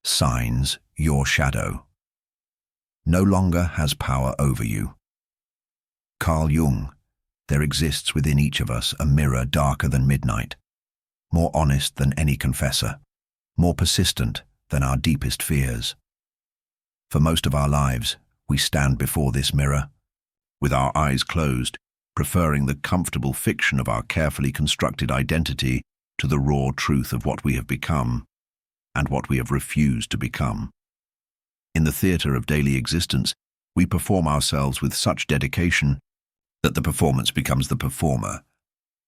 Signs your shadow no longer has power over you. Carl Jung, there exists within each of us a mirror darker than midnight, more honest than any confessor, more persistent than our deepest fears. For most of our lives, we stand before this mirror, with our eyes closed, preferring the comfortable fiction of our carefully constructed identity to the raw truth of what we have become and what we have refused to become. In the theatre of daily existence, we perform ourselves with such dedication that the performance becomes the performer.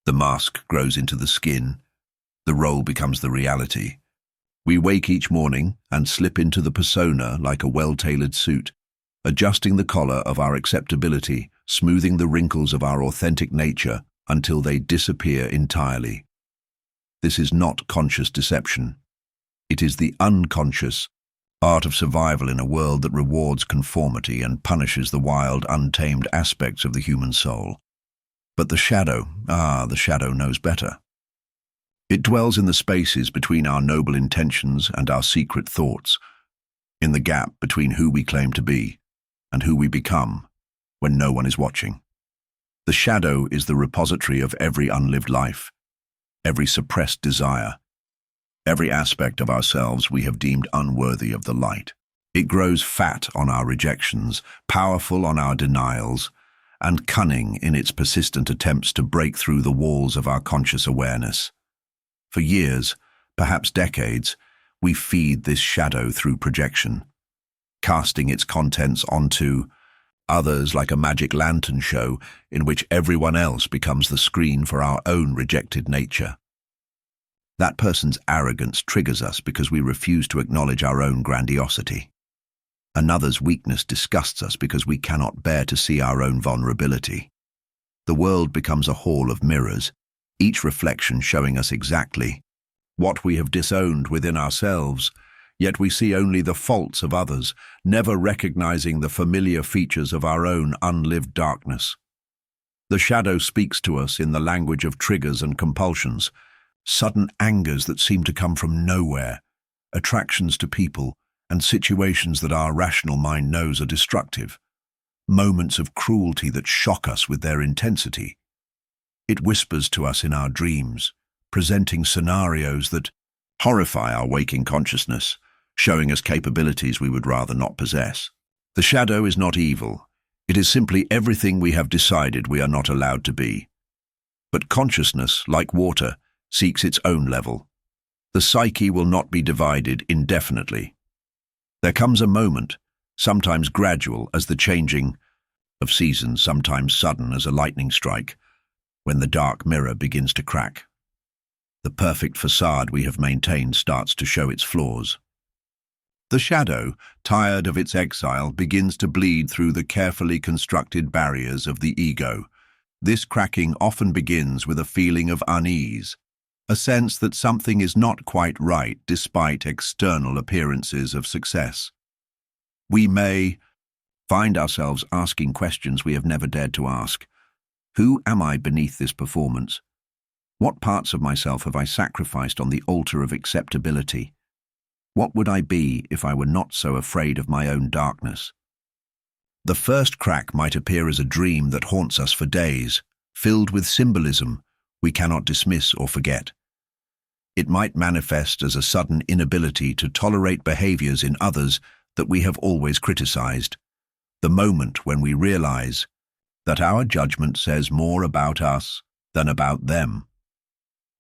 The mask grows into the skin. The role becomes the reality. We wake each morning and slip into the persona like a well-tailored suit, adjusting the collar of our acceptability, smoothing the wrinkles of our authentic nature until they disappear entirely. This is not conscious deception. It is the unconscious art of survival in a world that rewards conformity and punishes the wild, untamed aspects of the human soul. But the shadow knows better. It dwells in the spaces between our noble intentions and our secret thoughts, in the gap between who we claim to be and who we become when no one is watching. The shadow is the repository of every unlived life, every suppressed desire, every aspect of ourselves we have deemed unworthy of the light. It grows fat on our rejections, powerful on our denials, and cunning in its persistent attempts to break through the walls of our conscious awareness. For years, perhaps decades, we feed this shadow through projection, casting its contents onto others like a magic lantern show in which everyone else becomes the screen for our own rejected nature. That person's arrogance triggers us because we refuse to acknowledge our own grandiosity. Another's weakness disgusts us because we cannot bear to see our own vulnerability. The world becomes a hall of mirrors, each reflection showing us exactly what we have disowned within ourselves, yet we see only the faults of others, never recognizing the familiar features of our own unlived darkness. The shadow speaks to us in the language of triggers and compulsions, sudden angers that seem to come from nowhere, attractions to people and situations that our rational mind knows are destructive, moments of cruelty that shock us with their intensity. It whispers to us in our dreams, presenting scenarios that horrify our waking consciousness, showing us capabilities we would rather not possess. The shadow is not evil. It is simply everything we have decided we are not allowed to be. But consciousness, like water, seeks its own level. The psyche will not be divided indefinitely. There comes a moment, sometimes gradual as the changing of seasons, sometimes sudden as a lightning strike, when the dark mirror begins to crack. The perfect facade we have maintained starts to show its flaws. The shadow, tired of its exile, begins to bleed through the carefully constructed barriers of the ego. This cracking often begins with a feeling of unease, a sense that something is not quite right despite external appearances of success. We may find ourselves asking questions we have never dared to ask. Who am I beneath this performance? What parts of myself have I sacrificed on the altar of acceptability? What would I be if I were not so afraid of my own darkness? The first crack might appear as a dream that haunts us for days, filled with symbolism we cannot dismiss or forget. It might manifest as a sudden inability to tolerate behaviors in others that we have always criticized, the moment when we realize that our judgment says more about us than about them.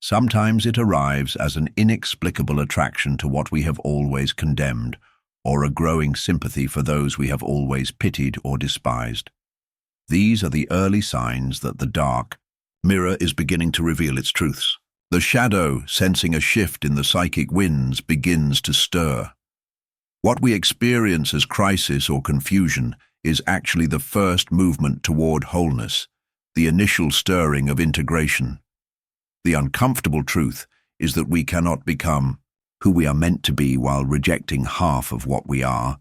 Sometimes it arrives as an inexplicable attraction to what we have always condemned, or a growing sympathy for those we have always pitied or despised. These are the early signs that the dark mirror is beginning to reveal its truths. The shadow, sensing a shift in the psychic winds, begins to stir. What we experience as crisis or confusion is actually the first movement toward wholeness, the initial stirring of integration. The uncomfortable truth is that we cannot become who we are meant to be while rejecting half of what we are.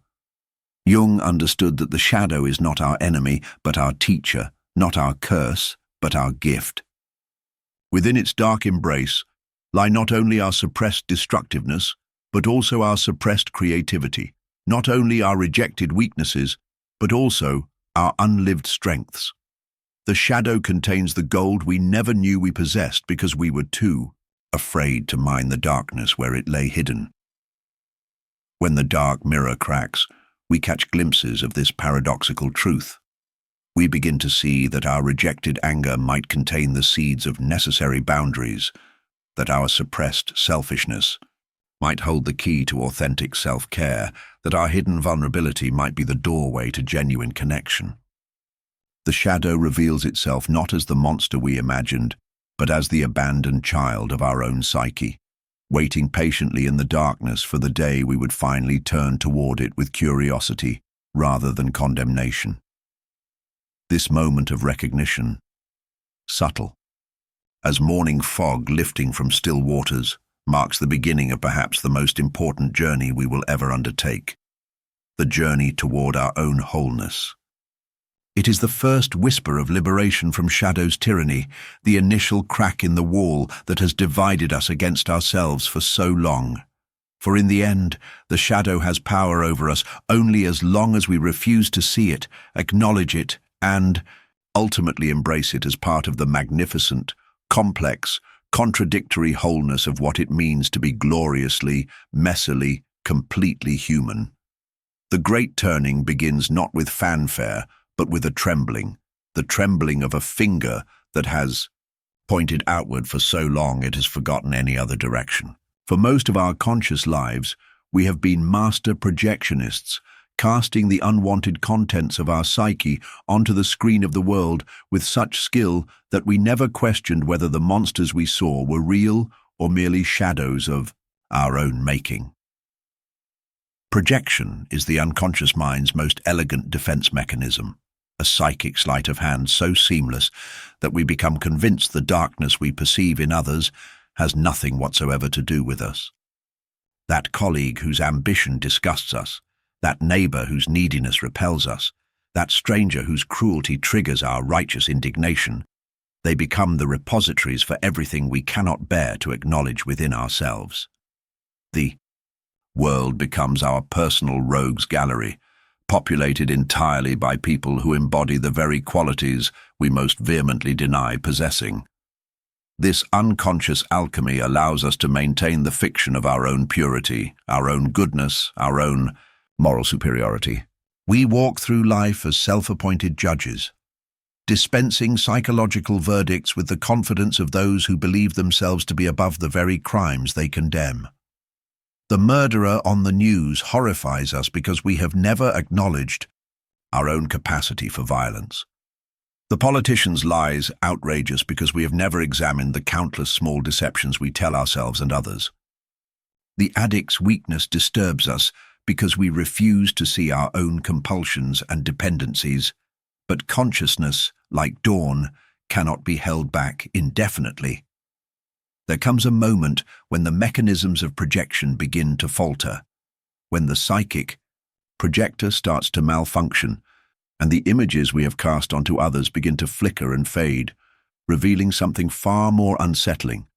Jung understood that the shadow is not our enemy, but our teacher, not our curse, but our gift. Within its dark embrace lie not only our suppressed destructiveness, but also our suppressed creativity, not only our rejected weaknesses, but also our unlived strengths. The shadow contains the gold we never knew we possessed because we were too afraid to mine the darkness where it lay hidden. When the dark mirror cracks, we catch glimpses of this paradoxical truth. We begin to see that our rejected anger might contain the seeds of necessary boundaries, that our suppressed selfishness might hold the key to authentic self-care, that our hidden vulnerability might be the doorway to genuine connection. The shadow reveals itself not as the monster we imagined, but as the abandoned child of our own psyche, waiting patiently in the darkness for the day we would finally turn toward it with curiosity rather than condemnation. This moment of recognition, subtle, as morning fog lifting from still waters, marks the beginning of perhaps the most important journey we will ever undertake, the journey toward our own wholeness. It is the first whisper of liberation from shadow's tyranny, the initial crack in the wall that has divided us against ourselves for so long. For in the end, the shadow has power over us only as long as we refuse to see it, acknowledge it, and ultimately embrace it as part of the magnificent, complex, contradictory wholeness of what it means to be gloriously, messily, completely human. The great turning begins not with fanfare, but with a trembling, the trembling of a finger that has pointed outward for so long it has forgotten any other direction. For most of our conscious lives, we have been master projectionists, casting the unwanted contents of our psyche onto the screen of the world with such skill that we never questioned whether the monsters we saw were real or merely shadows of our own making. Projection is the unconscious mind's most elegant defense mechanism, a psychic sleight of hand so seamless that we become convinced the darkness we perceive in others has nothing whatsoever to do with us. That colleague whose ambition disgusts us, that neighbor whose neediness repels us, that stranger whose cruelty triggers our righteous indignation, they become the repositories for everything we cannot bear to acknowledge within ourselves. The world becomes our personal rogues gallery, populated entirely by people who embody the very qualities we most vehemently deny possessing. This unconscious alchemy allows us to maintain the fiction of our own purity, our own goodness, our own moral superiority. We walk through life as self-appointed judges, dispensing psychological verdicts with the confidence of those who believe themselves to be above the very crimes they condemn. The murderer on the news horrifies us because we have never acknowledged our own capacity for violence. The politician's lies outrage us because we have never examined the countless small deceptions we tell ourselves and others. The addict's weakness disturbs us because we refuse to see our own compulsions and dependencies, but consciousness, like dawn, cannot be held back indefinitely. There comes a moment when the mechanisms of projection begin to falter, when the psychic projector starts to malfunction, and the images we have cast onto others begin to flicker and fade, revealing something far more unsettling,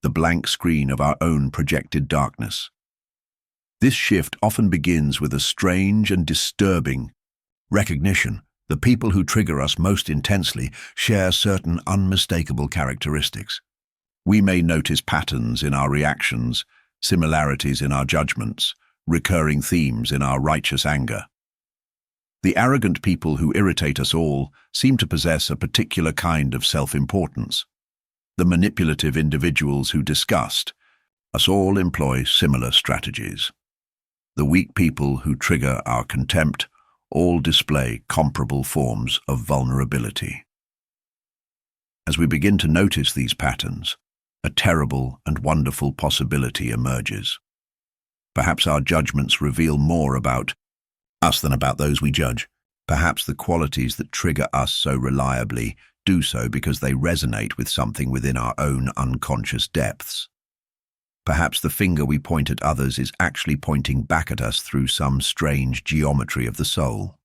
the blank screen of our own projected darkness. This shift often begins with a strange and disturbing recognition. The people who trigger us most intensely share certain unmistakable characteristics. We may notice patterns in our reactions, similarities in our judgments, recurring themes in our righteous anger. The arrogant people who irritate us all seem to possess a particular kind of self-importance. The manipulative individuals who disgust us all employ similar strategies. The weak people who trigger our contempt all display comparable forms of vulnerability. As we begin to notice these patterns, a terrible and wonderful possibility emerges. Perhaps our judgments reveal more about us than about those we judge. Perhaps the qualities that trigger us so reliably do so because they resonate with something within our own unconscious depths. Perhaps the finger we point at others is actually pointing back at us through some strange geometry of the soul.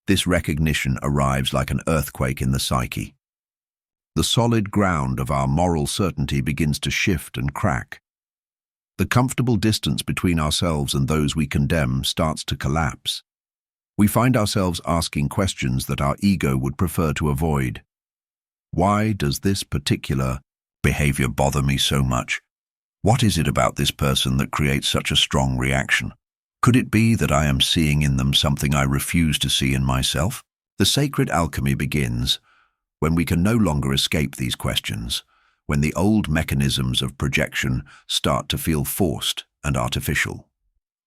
This recognition arrives like an earthquake in the psyche. The solid ground of our moral certainty begins to shift and crack. The comfortable distance between ourselves and those we condemn starts to collapse. We find ourselves asking questions that our ego would prefer to avoid. Why does this particular behavior bother me so much? What is it about this person that creates such a strong reaction? Could it be that I am seeing in them something I refuse to see in myself? The sacred alchemy begins when we can no longer escape these questions, when the old mechanisms of projection start to feel forced and artificial.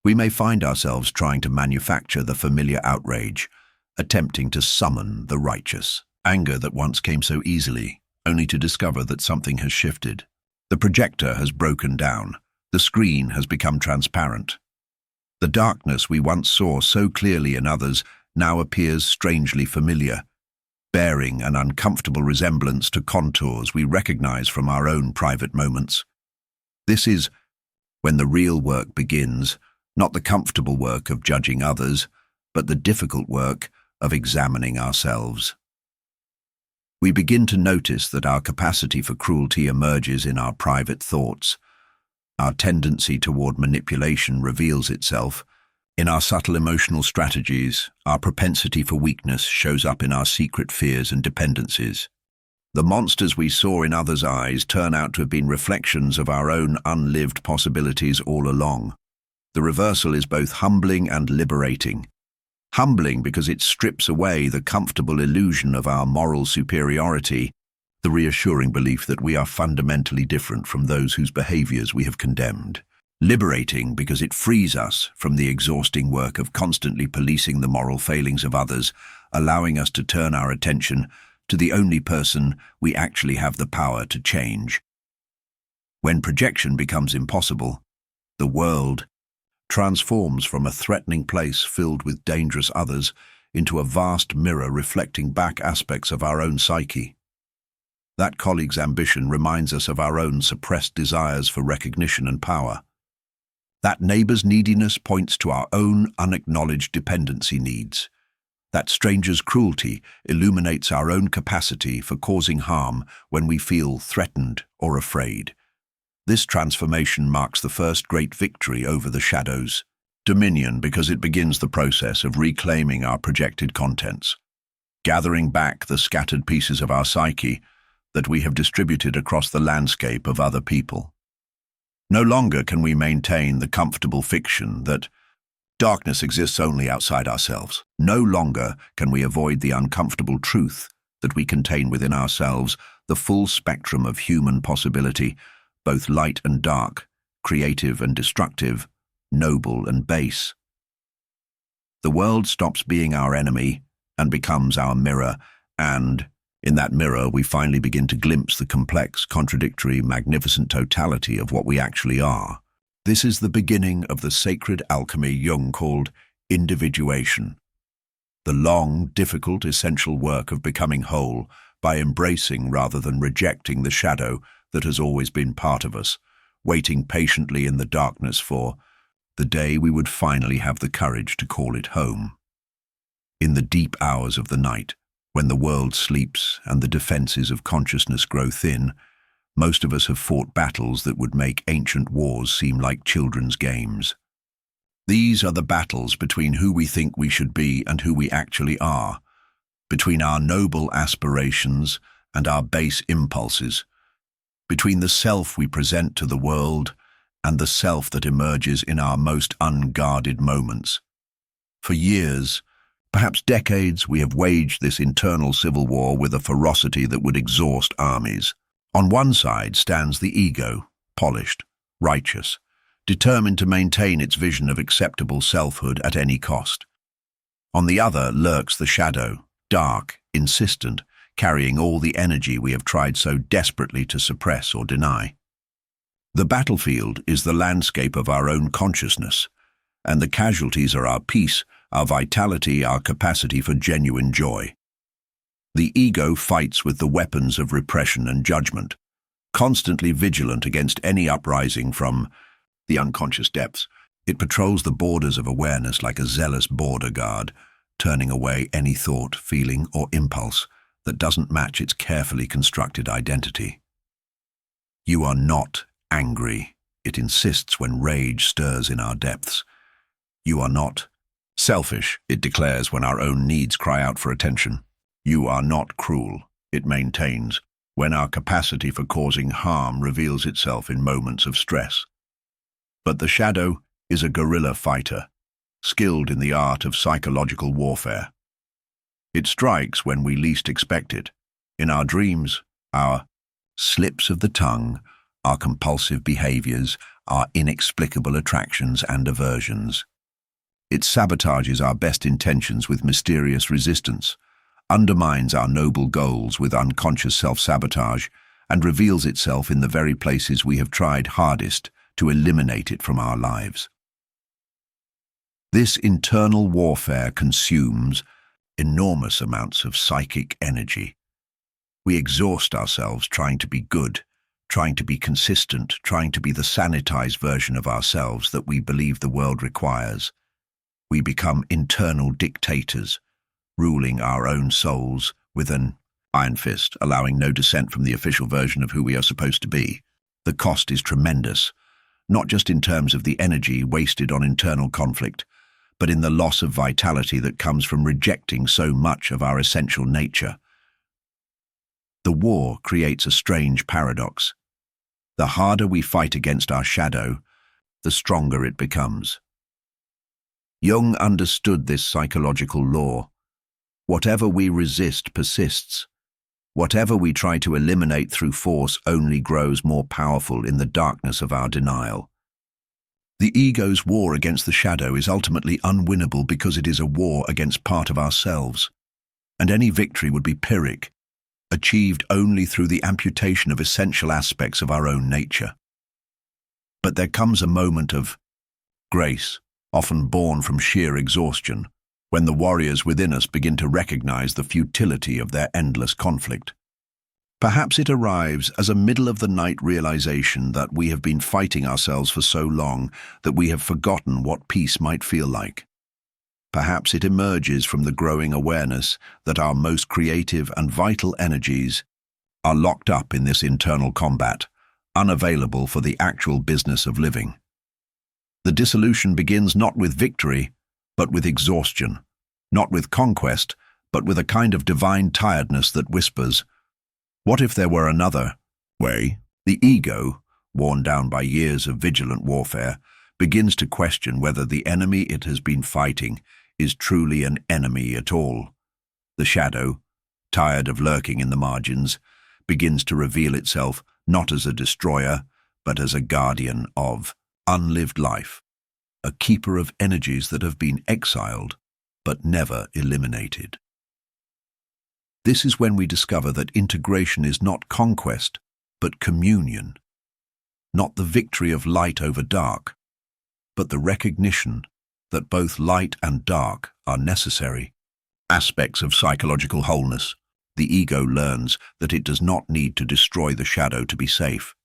We may find ourselves trying to manufacture the familiar outrage, attempting to summon the righteous anger that once came so easily, only to discover that something has shifted. The projector has broken down. The screen has become transparent. The darkness we once saw so clearly in others now appears strangely familiar, bearing an uncomfortable resemblance to contours we recognize from our own private moments. This is when the real work begins, not the comfortable work of judging others, but the difficult work of examining ourselves. We begin to notice that our capacity for cruelty emerges in our private thoughts. Our tendency toward manipulation reveals itself. In our subtle emotional strategies, our propensity for weakness shows up in our secret fears and dependencies. The monsters we saw in others' eyes turn out to have been reflections of our own unlived possibilities all along. The reversal is both humbling and liberating. Humbling because it strips away the comfortable illusion of our moral superiority, the reassuring belief that we are fundamentally different from those whose behaviors we have condemned. Liberating because it frees us from the exhausting work of constantly policing the moral failings of others, allowing us to turn our attention to the only person we actually have the power to change. When projection becomes impossible, the world transforms from a threatening place filled with dangerous others into a vast mirror reflecting back aspects of our own psyche. That colleague's ambition reminds us of our own suppressed desires for recognition and power. That neighbor's neediness points to our own unacknowledged dependency needs. That stranger's cruelty illuminates our own capacity for causing harm when we feel threatened or afraid. This transformation marks the first great victory over the shadows. Dominion because it begins the process of reclaiming our projected contents, gathering back the scattered pieces of our psyche that we have distributed across the landscape of other people. No longer can we maintain the comfortable fiction that darkness exists only outside ourselves. No longer can we avoid the uncomfortable truth that we contain within ourselves the full spectrum of human possibility, both light and dark, creative and destructive, noble and base. The world stops being our enemy and becomes our mirror, and in that mirror we finally begin to glimpse the complex, contradictory, magnificent totality of what we actually are. This is the beginning of the sacred alchemy Jung called individuation. The long, difficult, essential work of becoming whole by embracing rather than rejecting the shadow that has always been part of us, waiting patiently in the darkness for the day we would finally have the courage to call it home. In the deep hours of the night, when the world sleeps and the defenses of consciousness grow thin, most of us have fought battles that would make ancient wars seem like children's games. These are the battles between who we think we should be and who we actually are, between our noble aspirations and our base impulses, between the self we present to the world and the self that emerges in our most unguarded moments. For years, perhaps decades, we have waged this internal civil war with a ferocity that would exhaust armies. On one side stands the ego, polished, righteous, determined to maintain its vision of acceptable selfhood at any cost. On the other lurks the shadow, dark, insistent, carrying all the energy we have tried so desperately to suppress or deny. The battlefield is the landscape of our own consciousness, and the casualties are our peace, our vitality, our capacity for genuine joy. The ego fights with the weapons of repression and judgment, constantly vigilant against any uprising from the unconscious depths. It patrols the borders of awareness like a zealous border guard, turning away any thought, feeling, or impulse that doesn't match its carefully constructed identity. You are not angry. It insists when rage stirs in our depths. You are not selfish, it declares when our own needs cry out for attention. You are not cruel, it maintains, when our capacity for causing harm reveals itself in moments of stress. But the shadow is a guerrilla fighter, skilled in the art of psychological warfare. It strikes when we least expect it, in our dreams, our slips of the tongue, our compulsive behaviors, our inexplicable attractions and aversions. It sabotages our best intentions with mysterious resistance, undermines our noble goals with unconscious self-sabotage, and reveals itself in the very places we have tried hardest to eliminate it from our lives. This internal warfare consumes enormous amounts of psychic energy. We exhaust ourselves trying to be good, trying to be consistent, trying to be the sanitized version of ourselves that we believe the world requires. We become internal dictators, ruling our own souls with an iron fist, allowing no dissent from the official version of who we are supposed to be. The cost is tremendous, not just in terms of the energy wasted on internal conflict, but in the loss of vitality that comes from rejecting so much of our essential nature. The war creates a strange paradox. The harder we fight against our shadow, the stronger it becomes. Jung understood this psychological law. Whatever we resist persists. Whatever we try to eliminate through force only grows more powerful in the darkness of our denial. The ego's war against the shadow is ultimately unwinnable because it is a war against part of ourselves, and any victory would be Pyrrhic, achieved only through the amputation of essential aspects of our own nature. But there comes a moment of grace, often born from sheer exhaustion, when the warriors within us begin to recognize the futility of their endless conflict. Perhaps it arrives as a middle-of-the-night realization that we have been fighting ourselves for so long that we have forgotten what peace might feel like. Perhaps it emerges from the growing awareness that our most creative and vital energies are locked up in this internal combat, unavailable for the actual business of living. The dissolution begins not with victory, but with exhaustion, not with conquest, but with a kind of divine tiredness that whispers, "What if there were another way?" The ego, worn down by years of vigilant warfare, begins to question whether the enemy it has been fighting is truly an enemy at all. The shadow, tired of lurking in the margins, begins to reveal itself not as a destroyer, but as a guardian of unlived life, a keeper of energies that have been exiled, but never eliminated. This is when we discover that integration is not conquest, but communion, not the victory of light over dark, but the recognition that both light and dark are necessary aspects of psychological wholeness. The ego learns that it does not need to destroy the shadow to be safe.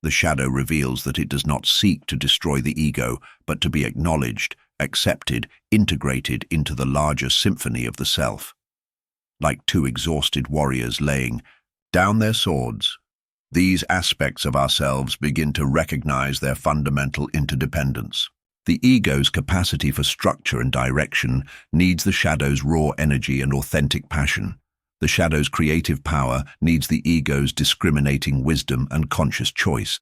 The shadow reveals that it does not seek to destroy the ego, but to be acknowledged, accepted, integrated into the larger symphony of the self. Like two exhausted warriors laying down their swords, these aspects of ourselves begin to recognize their fundamental interdependence. The ego's capacity for structure and direction needs the shadow's raw energy and authentic passion. The shadow's creative power needs the ego's discriminating wisdom and conscious choice.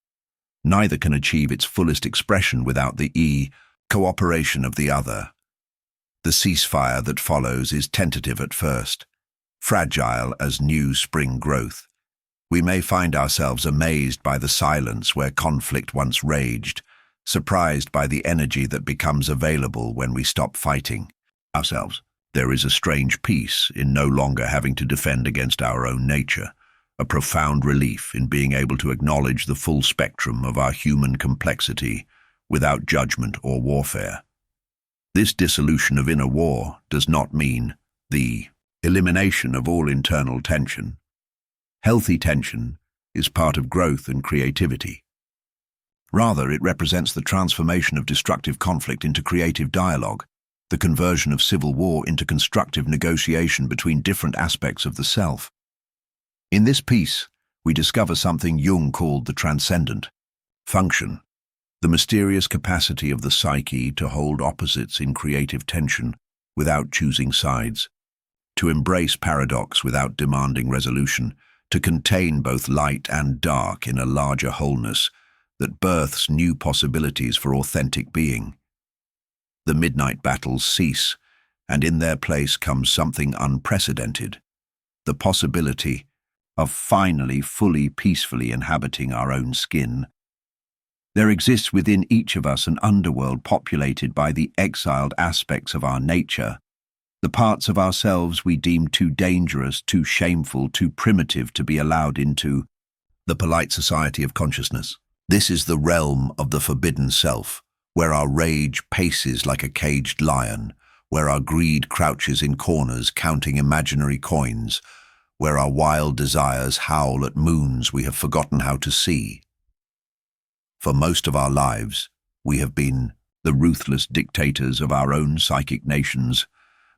Neither can achieve its fullest expression without the cooperation of the other. The ceasefire that follows is tentative at first, fragile as new spring growth. We may find ourselves amazed by the silence where conflict once raged, surprised by the energy that becomes available when we stop fighting ourselves. There is a strange peace in no longer having to defend against our own nature, a profound relief in being able to acknowledge the full spectrum of our human complexity without judgment or warfare. This dissolution of inner war does not mean the elimination of all internal tension. Healthy tension is part of growth and creativity. Rather, it represents the transformation of destructive conflict into creative dialogue, the conversion of civil war into constructive negotiation between different aspects of the self. In this piece, we discover something Jung called the transcendent function, the mysterious capacity of the psyche to hold opposites in creative tension without choosing sides, to embrace paradox without demanding resolution, to contain both light and dark in a larger wholeness that births new possibilities for authentic being. The midnight battles cease, and in their place comes something unprecedented, the possibility of finally fully peacefully inhabiting our own skin. There exists within each of us an underworld populated by the exiled aspects of our nature, the parts of ourselves we deem too dangerous, too shameful, too primitive to be allowed into the polite society of consciousness. This is the realm of the forbidden self, where our rage paces like a caged lion, where our greed crouches in corners counting imaginary coins, where our wild desires howl at moons we have forgotten how to see. For most of our lives, we have been the ruthless dictators of our own psychic nations,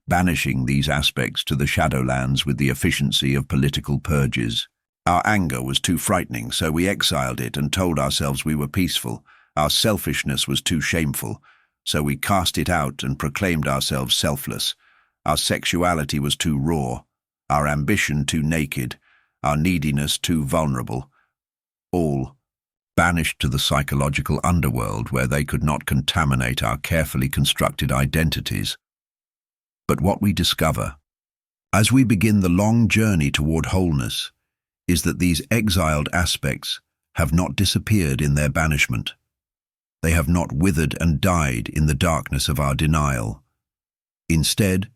banishing these aspects to the shadowlands with the efficiency of political purges. Our anger was too frightening, so we exiled it and told ourselves we were peaceful. Our selfishness was too shameful, so we cast it out and proclaimed ourselves selfless. Our sexuality was too raw, our ambition too naked, our neediness too vulnerable, all banished to the psychological underworld where they could not contaminate our carefully constructed identities. But what we discover, as we begin the long journey toward wholeness, is that these exiled aspects have not disappeared in their banishment. They have not withered and died in the darkness of our denial. Instead,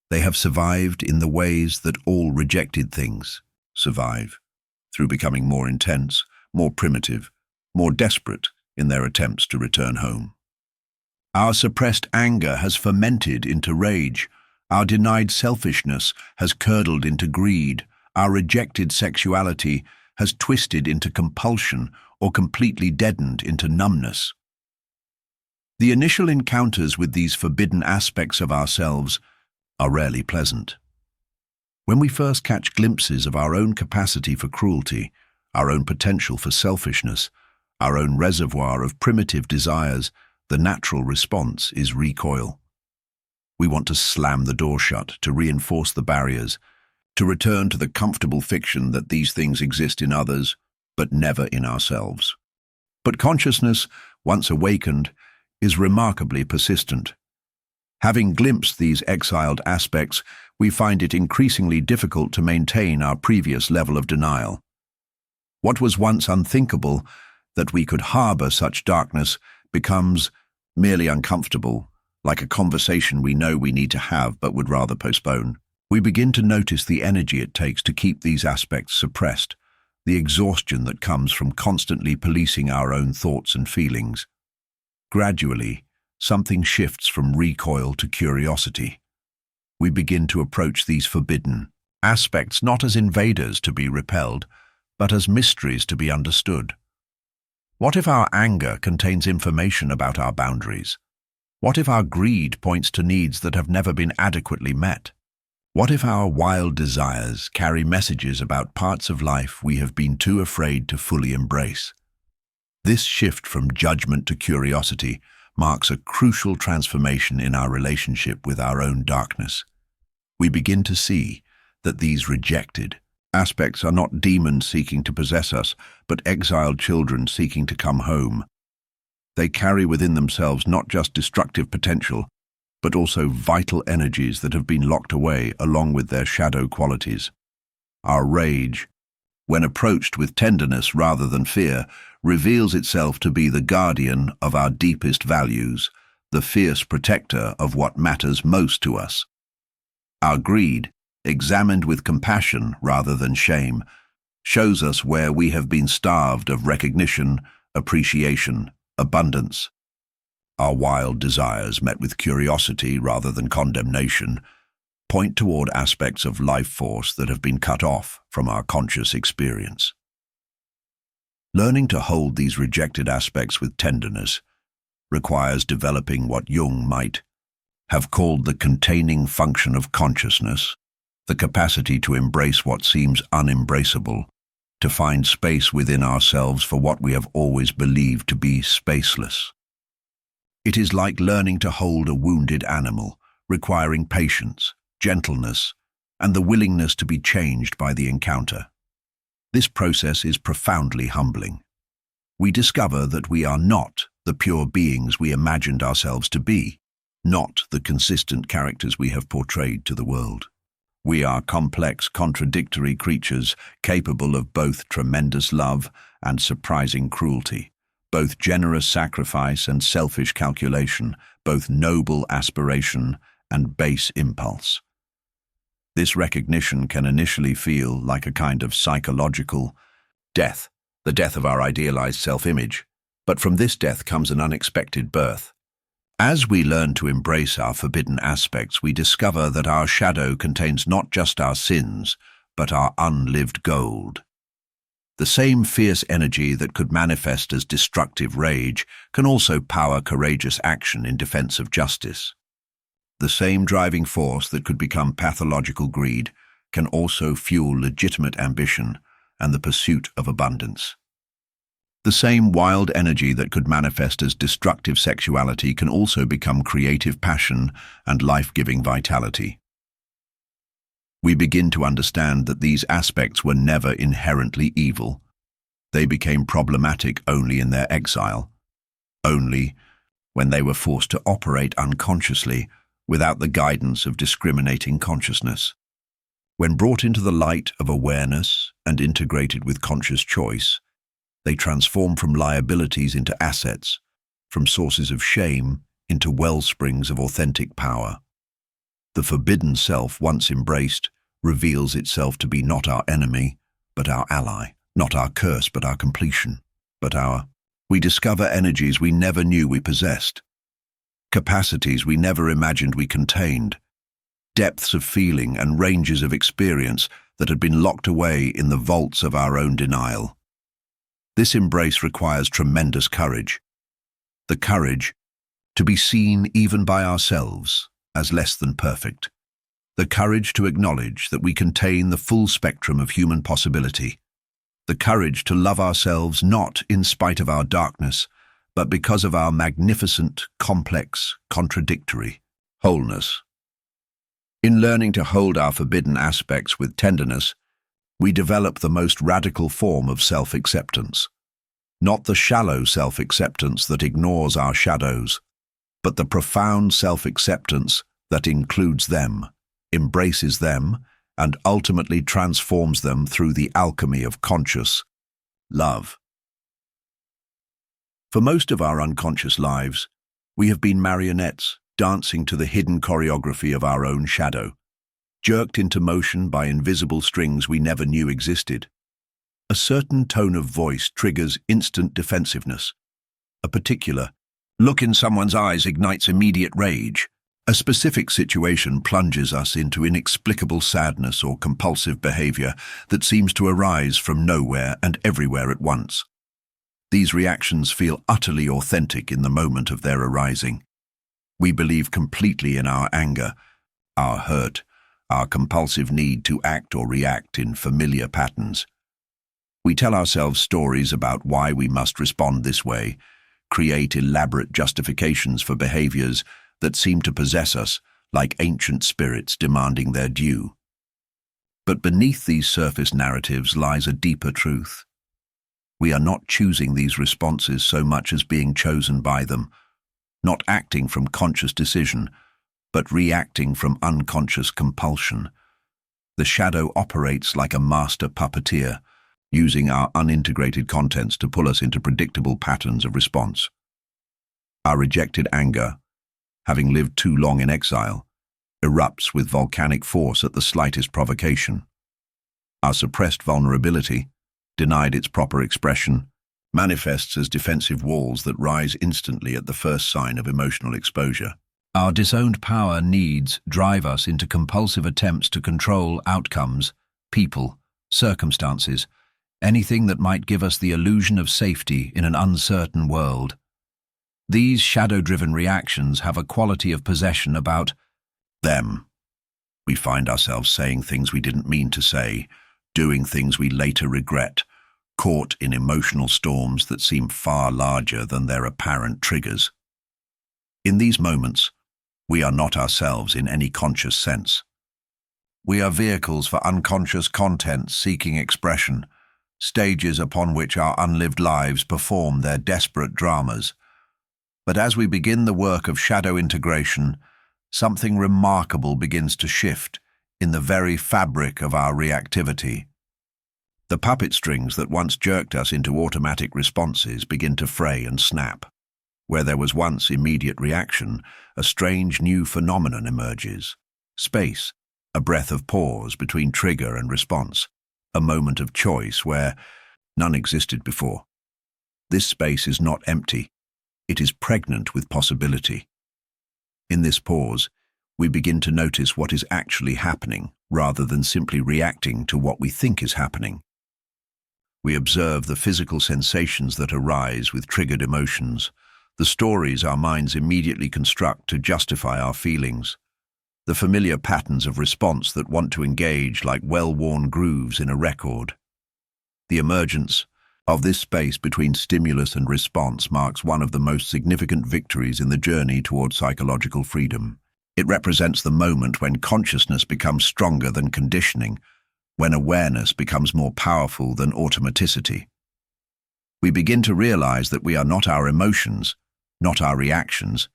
they have survived in the ways that all rejected things survive, through becoming more intense, more primitive, more desperate in their attempts to return home. Our suppressed anger has fermented into rage. Our denied selfishness has curdled into greed. Our rejected sexuality has twisted into compulsion or completely deadened into numbness. The initial encounters with these forbidden aspects of ourselves are rarely pleasant. When we first catch glimpses of our own capacity for cruelty, our own potential for selfishness, our own reservoir of primitive desires, the natural response is recoil. We want to slam the door shut, to reinforce the barriers, to return to the comfortable fiction that these things exist in others, but never in ourselves. But consciousness, once awakened, is remarkably persistent. Having glimpsed these exiled aspects, we find it increasingly difficult to maintain our previous level of denial. What was once unthinkable, that we could harbor such darkness, becomes merely uncomfortable, like a conversation we know we need to have but would rather postpone. We begin to notice the energy it takes to keep these aspects suppressed, the exhaustion that comes from constantly policing our own thoughts and feelings. Gradually, something shifts from recoil to curiosity. We begin to approach these forbidden aspects not as invaders to be repelled, but as mysteries to be understood. What if our anger contains information about our boundaries? What if our greed points to needs that have never been adequately met? What if our wild desires carry messages about parts of life we have been too afraid to fully embrace? This shift from judgment to curiosity marks a crucial transformation in our relationship with our own darkness. We begin to see that these rejected aspects are not demons seeking to possess us, but exiled children seeking to come home. They carry within themselves not just destructive potential, but also vital energies that have been locked away along with their shadow qualities. Our rage, when approached with tenderness rather than fear, reveals itself to be the guardian of our deepest values, the fierce protector of what matters most to us. Our greed, examined with compassion rather than shame, shows us where we have been starved of recognition, appreciation, abundance. Our wild desires, met with curiosity rather than condemnation, point toward aspects of life force that have been cut off from our conscious experience. Learning to hold these rejected aspects with tenderness requires developing what Jung might have called the containing function of consciousness, the capacity to embrace what seems unembraceable, to find space within ourselves for what we have always believed to be spaceless. It is like learning to hold a wounded animal, requiring patience, gentleness, and the willingness to be changed by the encounter. This process is profoundly humbling. We discover that we are not the pure beings we imagined ourselves to be, not the consistent characters we have portrayed to the world. We are complex, contradictory creatures capable of both tremendous love and surprising cruelty, both generous sacrifice and selfish calculation, both noble aspiration and base impulse. This recognition can initially feel like a kind of psychological death, the death of our idealized self-image, but from this death comes an unexpected birth. As we learn to embrace our forbidden aspects, we discover that our shadow contains not just our sins, but our unlived gold. The same fierce energy that could manifest as destructive rage can also power courageous action in defense of justice. The same driving force that could become pathological greed can also fuel legitimate ambition and the pursuit of abundance. The same wild energy that could manifest as destructive sexuality can also become creative passion and life-giving vitality. We begin to understand that these aspects were never inherently evil. They became problematic only in their exile, only when they were forced to operate unconsciously without the guidance of discriminating consciousness. When brought into the light of awareness and integrated with conscious choice, they transform from liabilities into assets, from sources of shame into wellsprings of authentic power. The forbidden self, once embraced, reveals itself to be not our enemy, but our ally, not our curse, but our completion, we discover energies we never knew we possessed, capacities we never imagined we contained, depths of feeling and ranges of experience that had been locked away in the vaults of our own denial. This embrace requires tremendous courage, the courage to be seen even by ourselves as less than perfect, the courage to acknowledge that we contain the full spectrum of human possibility, the courage to love ourselves not in spite of our darkness, but because of our magnificent, complex, contradictory wholeness. In learning to hold our forbidden aspects with tenderness, we develop the most radical form of self-acceptance. Not the shallow self-acceptance that ignores our shadows, but the profound self-acceptance that includes them, embraces them, and ultimately transforms them through the alchemy of conscious love. For most of our unconscious lives, we have been marionettes, dancing to the hidden choreography of our own shadow, jerked into motion by invisible strings we never knew existed. A certain tone of voice triggers instant defensiveness. A particular look in someone's eyes ignites immediate rage. A specific situation plunges us into inexplicable sadness or compulsive behavior that seems to arise from nowhere and everywhere at once. These reactions feel utterly authentic in the moment of their arising. We believe completely in our anger, our hurt, our compulsive need to act or react in familiar patterns. We tell ourselves stories about why we must respond this way, create elaborate justifications for behaviors that seem to possess us like ancient spirits demanding their due. But beneath these surface narratives lies a deeper truth. We are not choosing these responses so much as being chosen by them, not acting from conscious decision, but reacting from unconscious compulsion. The shadow operates like a master puppeteer, using our unintegrated contents to pull us into predictable patterns of response. Our rejected anger, having lived too long in exile, erupts with volcanic force at the slightest provocation. Our suppressed vulnerability, denied its proper expression, manifests as defensive walls that rise instantly at the first sign of emotional exposure. Our disowned power needs drive us into compulsive attempts to control outcomes, people, circumstances, anything that might give us the illusion of safety in an uncertain world. These shadow-driven reactions have a quality of possession about them. We find ourselves saying things we didn't mean to say, doing things we later regret, caught in emotional storms that seem far larger than their apparent triggers. In these moments, we are not ourselves in any conscious sense. We are vehicles for unconscious content seeking expression, stages upon which our unlived lives perform their desperate dramas. But as we begin the work of shadow integration, something remarkable begins to shift in the very fabric of our reactivity. The puppet strings that once jerked us into automatic responses begin to fray and snap. Where there was once immediate reaction, a strange new phenomenon emerges. Space, a breath of pause between trigger and response, a moment of choice where none existed before. This space is not empty. It is pregnant with possibility. In this pause, we begin to notice what is actually happening rather than simply reacting to what we think is happening. We observe the physical sensations that arise with triggered emotions, the stories our minds immediately construct to justify our feelings, the familiar patterns of response that want to engage like well-worn grooves in a record. The emergence of this space between stimulus and response marks one of the most significant victories in the journey toward psychological freedom. It represents the moment when consciousness becomes stronger than conditioning, when awareness becomes more powerful than automaticity. We begin to realize that we are not our emotions, not our reactions,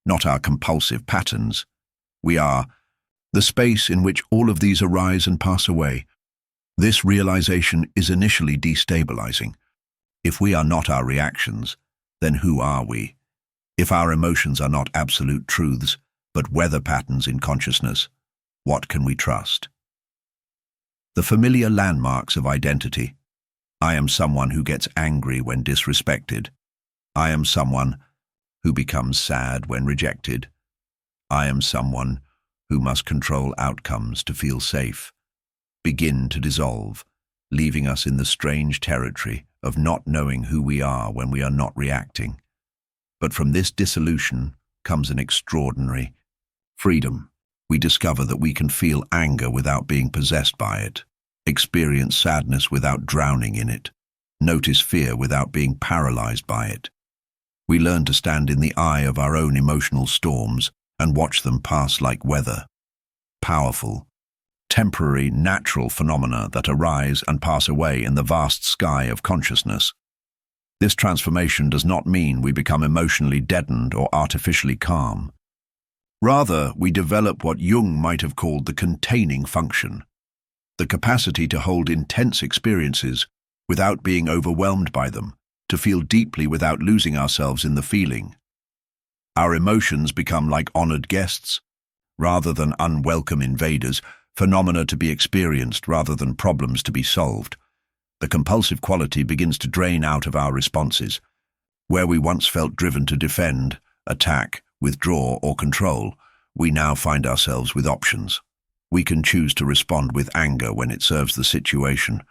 not our compulsive patterns. We are the space in which all of these arise and pass away. This realization is initially destabilizing. If we are not our reactions, then who are we? If our emotions are not absolute truths, but weather patterns in consciousness, what can we trust? The familiar landmarks of identity. I am someone who gets angry when disrespected. I am someone who becomes sad when rejected. I am someone who must control outcomes to feel safe, begin to dissolve, leaving us in the strange territory of not knowing who we are when we are not reacting. But from this dissolution comes an extraordinary freedom. We discover that we can feel anger without being possessed by it, experience sadness without drowning in it, notice fear without being paralyzed by it. We learn to stand in the eye of our own emotional storms and watch them pass like weather. Powerful, temporary, natural phenomena that arise and pass away in the vast sky of consciousness. This transformation does not mean we become emotionally deadened or artificially calm. Rather, we develop what Jung might have called the containing function, the capacity to hold intense experiences without being overwhelmed by them, to feel deeply without losing ourselves in the feeling. Our emotions become like honored guests, rather than unwelcome invaders, phenomena to be experienced rather than problems to be solved. The compulsive quality begins to drain out of our responses. Where we once felt driven to defend, attack, withdraw, or control, we now find ourselves with options. We can choose to respond with anger when it serves the situation,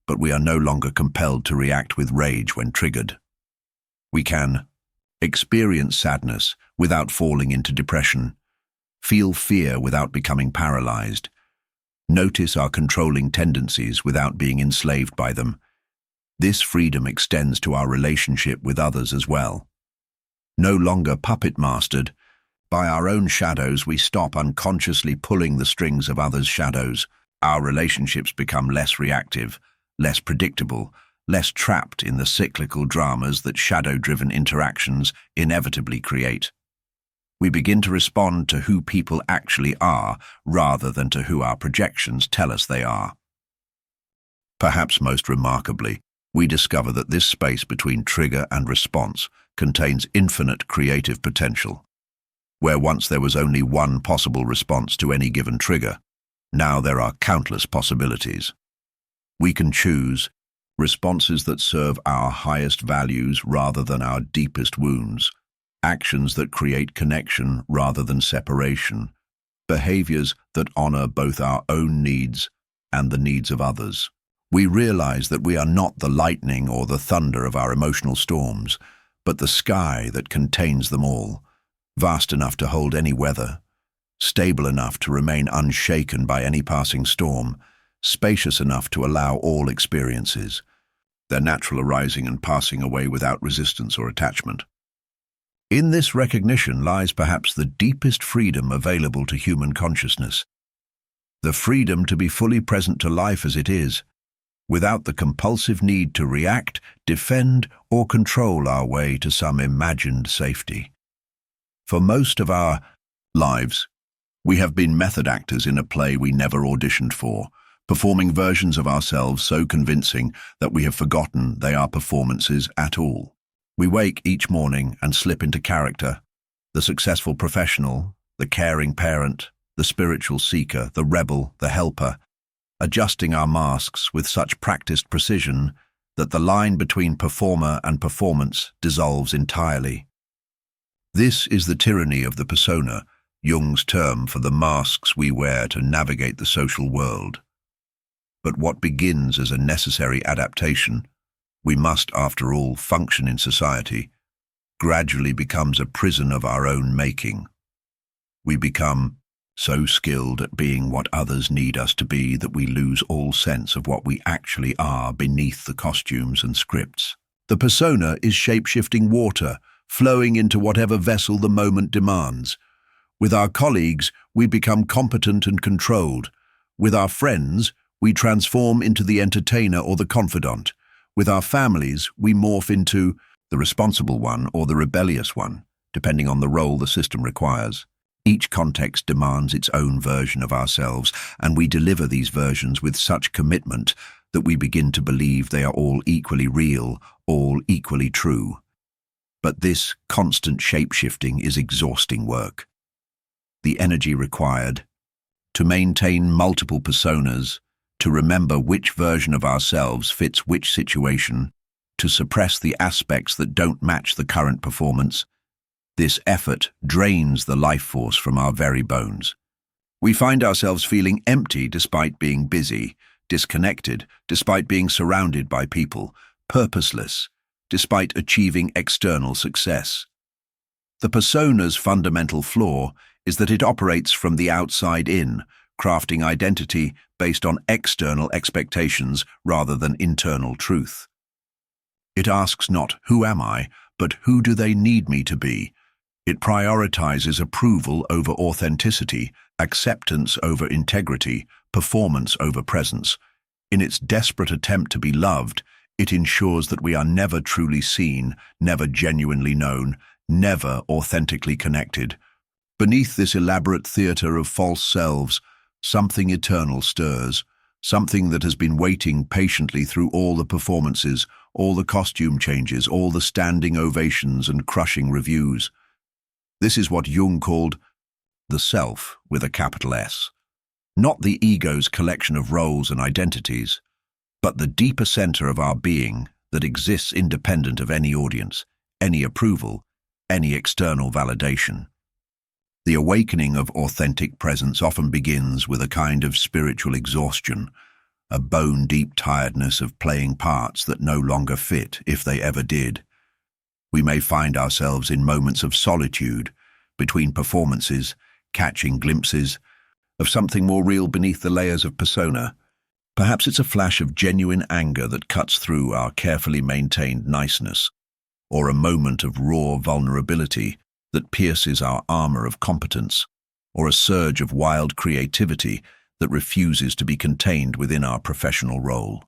but we are no longer compelled to react with rage when triggered. We can experience sadness without falling into depression, feel fear without becoming paralyzed, notice our controlling tendencies without being enslaved by them. This freedom extends to our relationship with others as well. No longer puppet-mastered by our own shadows, we stop unconsciously pulling the strings of others' shadows. Our relationships become less reactive, less predictable, less trapped in the cyclical dramas that shadow-driven interactions inevitably create. We begin to respond to who people actually are rather than to who our projections tell us they are. Perhaps most remarkably, we discover that this space between trigger and response contains infinite creative potential. Where once there was only one possible response to any given trigger, now there are countless possibilities. We can choose responses that serve our highest values rather than our deepest wounds, actions that create connection rather than separation, behaviors that honor both our own needs and the needs of others. We realize that we are not the lightning or the thunder of our emotional storms, but the sky that contains them all, vast enough to hold any weather, stable enough to remain unshaken by any passing storm, spacious enough to allow all experiences. their natural arising and passing away without resistance or attachment. In this recognition lies perhaps the deepest freedom available to human consciousness, the freedom to be fully present to life as it is, without the compulsive need to react, defend, or control our way to some imagined safety. For most of our lives, we have been method actors in a play we never auditioned for, performing versions of ourselves so convincing that we have forgotten they are performances at all. We wake each morning and slip into character, the successful professional, the caring parent, the spiritual seeker, the rebel, the helper, adjusting our masks with such practiced precision that the line between performer and performance dissolves entirely. This is the tyranny of the persona, Jung's term for the masks we wear to navigate the social world. But what begins as a necessary adaptation, we must, after all, function in society, gradually becomes a prison of our own making. We become so skilled at being what others need us to be that we lose all sense of what we actually are beneath the costumes and scripts. The persona is shape-shifting water, flowing into whatever vessel the moment demands. With our colleagues, we become competent and controlled. With our friends, we transform into the entertainer or the confidant. With our families, we morph into the responsible one or the rebellious one, depending on the role the system requires. Each context demands its own version of ourselves, and we deliver these versions with such commitment that we begin to believe they are all equally real, all equally true. But this constant shape-shifting is exhausting work. The energy required to maintain multiple personas, to remember which version of ourselves fits which situation, to suppress the aspects that don't match the current performance, this effort drains the life force from our very bones. We find ourselves feeling empty despite being busy, disconnected despite being surrounded by people, purposeless despite achieving external success. The persona's fundamental flaw is that it operates from the outside in, crafting identity based on external expectations rather than internal truth. It asks not, "Who am I?" but "Who do they need me to be?" It prioritizes approval over authenticity, acceptance over integrity, performance over presence. In its desperate attempt to be loved, it ensures that we are never truly seen, never genuinely known, never authentically connected. Beneath this elaborate theater of false selves, something eternal stirs, something that has been waiting patiently through all the performances, all the costume changes, all the standing ovations and crushing reviews. This is what Jung called the self with a capital S. Not the ego's collection of roles and identities, but the deeper center of our being that exists independent of any audience, any approval, any external validation. The awakening of authentic presence often begins with a kind of spiritual exhaustion, a bone-deep tiredness of playing parts that no longer fit, if they ever did. We may find ourselves in moments of solitude, between performances, catching glimpses of something more real beneath the layers of persona. Perhaps it's a flash of genuine anger that cuts through our carefully maintained niceness, or a moment of raw vulnerability that pierces our armor of competence, or a surge of wild creativity that refuses to be contained within our professional role.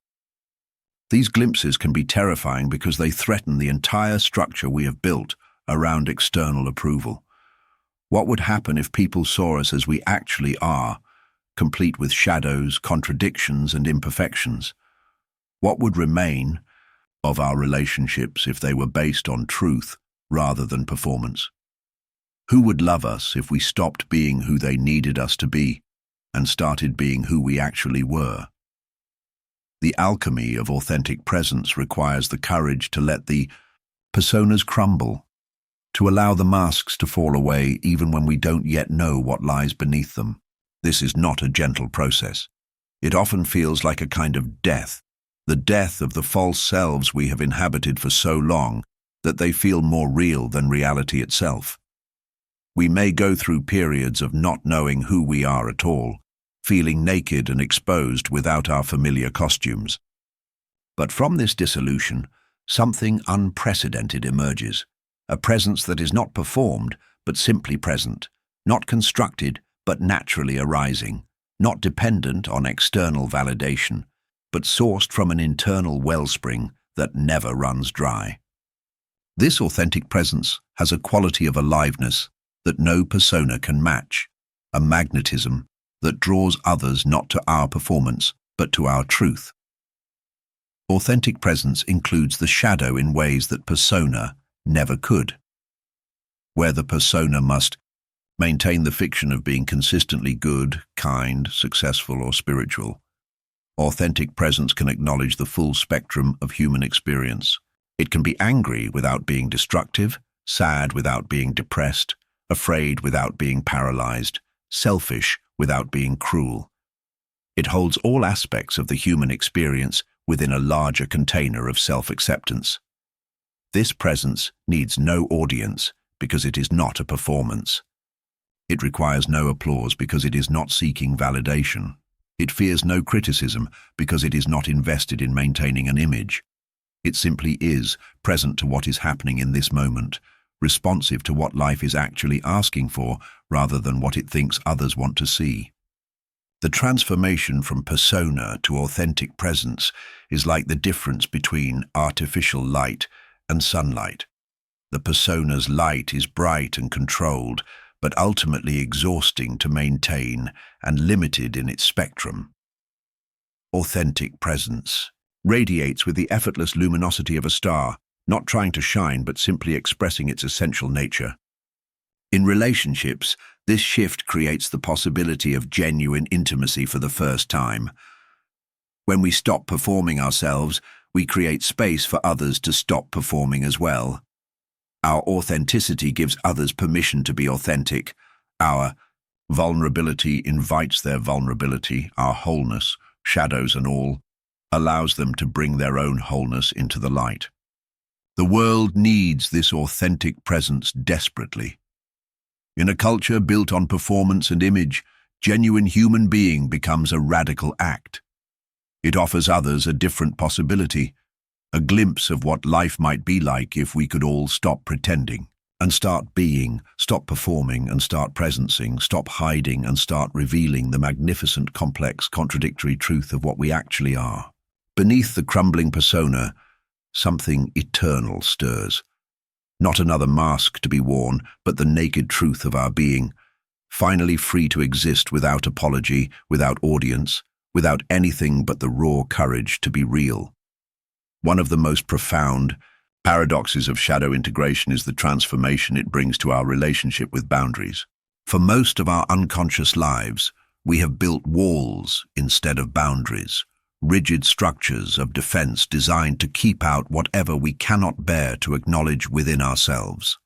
These glimpses can be terrifying because they threaten the entire structure we have built around external approval. What would happen if people saw us as we actually are, complete with shadows, contradictions, and imperfections? What would remain of our relationships if they were based on truth rather than performance? Who would love us if we stopped being who they needed us to be and started being who we actually were? The alchemy of authentic presence requires the courage to let the personas crumble, to allow the masks to fall away even when we don't yet know what lies beneath them. This is not a gentle process. It often feels like a kind of death, the death of the false selves we have inhabited for so long that they feel more real than reality itself. We may go through periods of not knowing who we are at all, feeling naked and exposed without our familiar costumes. But from this dissolution, something unprecedented emerges, a presence that is not performed, but simply present, not constructed, but naturally arising, not dependent on external validation, but sourced from an internal wellspring that never runs dry. This authentic presence has a quality of aliveness that no persona can match, a magnetism that draws others not to our performance, but to our truth. Authentic presence includes the shadow in ways that persona never could. Where the persona must maintain the fiction of being consistently good, kind, successful, or spiritual, authentic presence can acknowledge the full spectrum of human experience. It can be angry without being destructive, sad without being depressed, afraid without being paralyzed, selfish without being cruel. It holds all aspects of the human experience within a larger container of self-acceptance. This presence needs no audience because it is not a performance. It requires no applause because it is not seeking validation. It fears no criticism because it is not invested in maintaining an image. It simply is, present to what is happening in this moment, responsive to what life is actually asking for rather than what it thinks others want to see. The transformation from persona to authentic presence is like the difference between artificial light and sunlight. The persona's light is bright and controlled, but ultimately exhausting to maintain and limited in its spectrum. Authentic presence radiates with the effortless luminosity of a star, not trying to shine but simply expressing its essential nature. In relationships, this shift creates the possibility of genuine intimacy for the first time. When we stop performing ourselves, we create space for others to stop performing as well. Our authenticity gives others permission to be authentic. Our vulnerability invites their vulnerability. Our wholeness, shadows and all, allows them to bring their own wholeness into the light. The world needs this authentic presence desperately. In a culture built on performance and image, genuine human being becomes a radical act. It offers others a different possibility, a glimpse of what life might be like if we could all stop pretending and start being, stop performing and start presencing, stop hiding and start revealing the magnificent, complex, contradictory truth of what we actually are. Beneath the crumbling persona, something eternal stirs. Not another mask to be worn, but the naked truth of our being, finally free to exist without apology, without audience, without anything but the raw courage to be real. One of the most profound paradoxes of shadow integration is the transformation it brings to our relationship with boundaries. For most of our unconscious lives, we have built walls instead of boundaries, rigid structures of defense designed to keep out whatever we cannot bear to acknowledge within ourselves.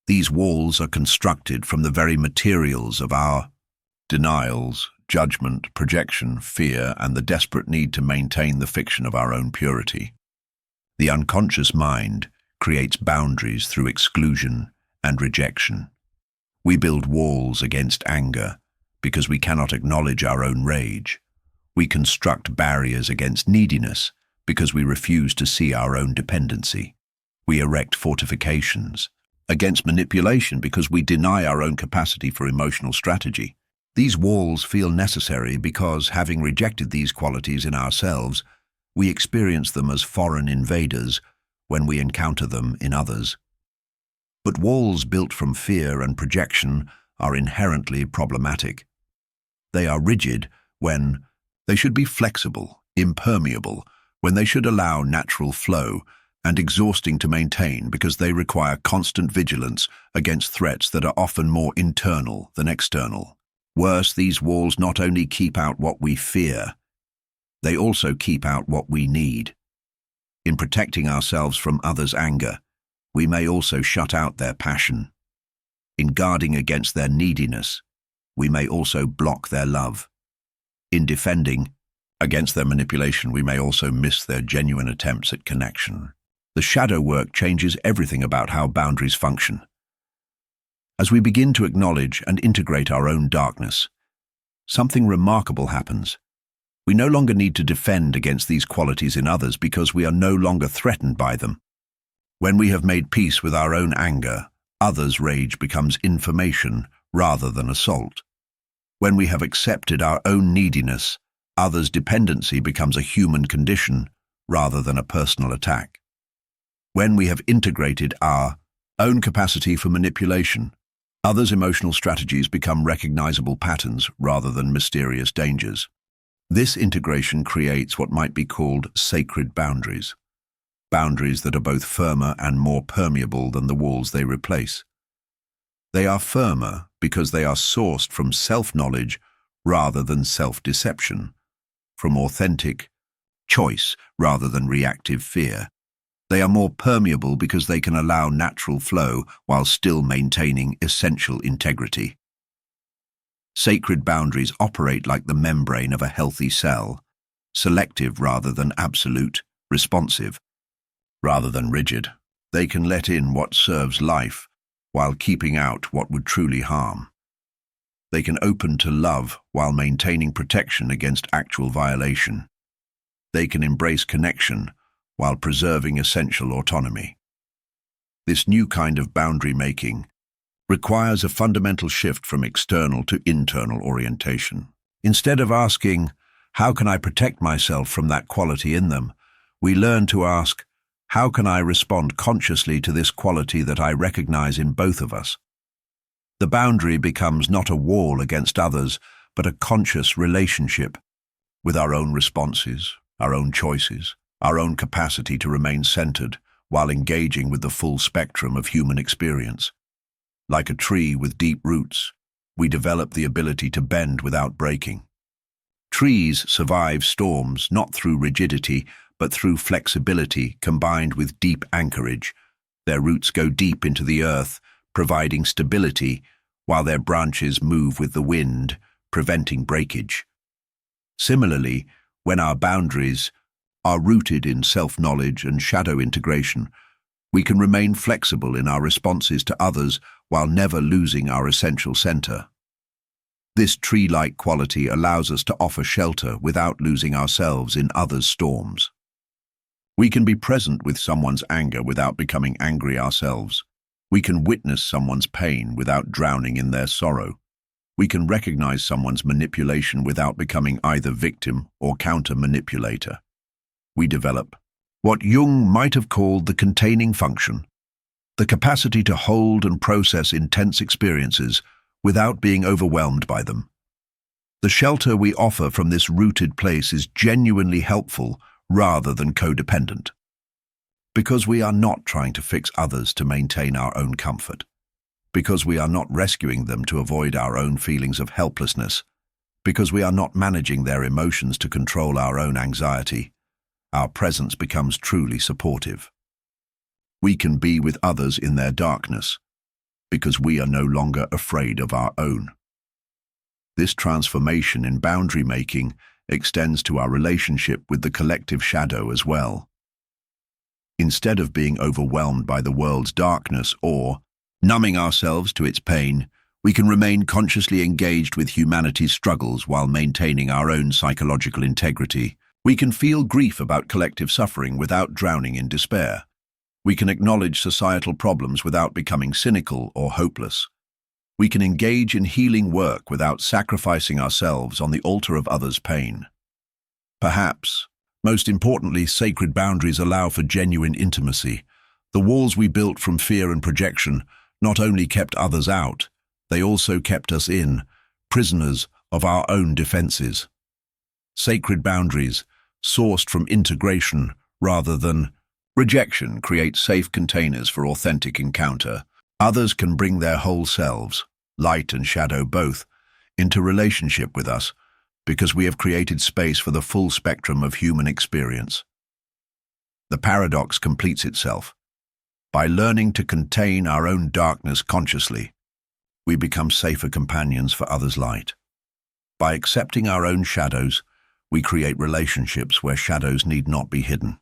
These walls are constructed from the very materials of our denials, judgment, projection, fear, and the desperate need to maintain the fiction of our own purity. The unconscious mind creates boundaries through exclusion and rejection. We build walls against anger because we cannot acknowledge our own rage. We construct barriers against neediness because we refuse to see our own dependency. We erect fortifications against manipulation because we deny our own capacity for emotional strategy. These walls feel necessary because, having rejected these qualities in ourselves, we experience them as foreign invaders when we encounter them in others. But walls built from fear and projection are inherently problematic. They are rigid when they should be flexible, impermeable, when they should allow natural flow, and exhausting to maintain because they require constant vigilance against threats that are often more internal than external. Worse, these walls not only keep out what we fear, they also keep out what we need. In protecting ourselves from others' anger, we may also shut out their passion. In guarding against their neediness, we may also block their love. In defending against their manipulation, we may also miss their genuine attempts at connection. The shadow work changes everything about how boundaries function. As we begin to acknowledge and integrate our own darkness, something remarkable happens. We no longer need to defend against these qualities in others because we are no longer threatened by them. When we have made peace with our own anger, others' rage becomes information rather than assault. When we have accepted our own neediness, others' dependency becomes a human condition rather than a personal attack. When we have integrated our own capacity for manipulation, others' emotional strategies become recognizable patterns rather than mysterious dangers. This integration creates what might be called sacred boundaries, boundaries that are both firmer and more permeable than the walls they replace. They are firmer because they are sourced from self-knowledge rather than self-deception, from authentic choice rather than reactive fear. They are more permeable because they can allow natural flow while still maintaining essential integrity. Sacred boundaries operate like the membrane of a healthy cell, selective rather than absolute, responsive rather than rigid. They can let in what serves life while keeping out what would truly harm. They can open to love while maintaining protection against actual violation. They can embrace connection while preserving essential autonomy. This new kind of boundary making requires a fundamental shift from external to internal orientation. Instead of asking, how can I protect myself from that quality in them, we learn to ask, how can I respond consciously to this quality that I recognize in both of us? The boundary becomes not a wall against others, but a conscious relationship with our own responses, our own choices, our own capacity to remain centered while engaging with the full spectrum of human experience. Like a tree with deep roots, we develop the ability to bend without breaking. Trees survive storms not through rigidity, but through flexibility combined with deep anchorage. Their roots go deep into the earth, providing stability, while their branches move with the wind, preventing breakage. Similarly, when our boundaries are rooted in self-knowledge and shadow integration, we can remain flexible in our responses to others while never losing our essential center. This tree-like quality allows us to offer shelter without losing ourselves in others' storms. We can be present with someone's anger without becoming angry ourselves. We can witness someone's pain without drowning in their sorrow. We can recognize someone's manipulation without becoming either victim or counter-manipulator. We develop what Jung might have called the containing function, the capacity to hold and process intense experiences without being overwhelmed by them. The shelter we offer from this rooted place is genuinely helpful rather than codependent, because we are not trying to fix others to maintain our own comfort, because we are not rescuing them to avoid our own feelings of helplessness, because we are not managing their emotions to control our own anxiety. Our presence becomes truly supportive. We can be with others in their darkness because we are no longer afraid of our own. This transformation in boundary making extends to our relationship with the collective shadow as well. Instead of being overwhelmed by the world's darkness or numbing ourselves to its pain, we can remain consciously engaged with humanity's struggles while maintaining our own psychological integrity. We can feel grief about collective suffering without drowning in despair. We can acknowledge societal problems without becoming cynical or hopeless. We can engage in healing work without sacrificing ourselves on the altar of others' pain. Perhaps, most importantly, sacred boundaries allow for genuine intimacy. The walls we built from fear and projection not only kept others out, they also kept us in, prisoners of our own defenses. Sacred boundaries, sourced from integration rather than rejection, create safe containers for authentic encounter. Others can bring their whole selves, light and shadow both, into relationship with us because we have created space for the full spectrum of human experience. The paradox completes itself. By learning to contain our own darkness consciously, we become safer companions for others' light. By accepting our own shadows, we create relationships where shadows need not be hidden.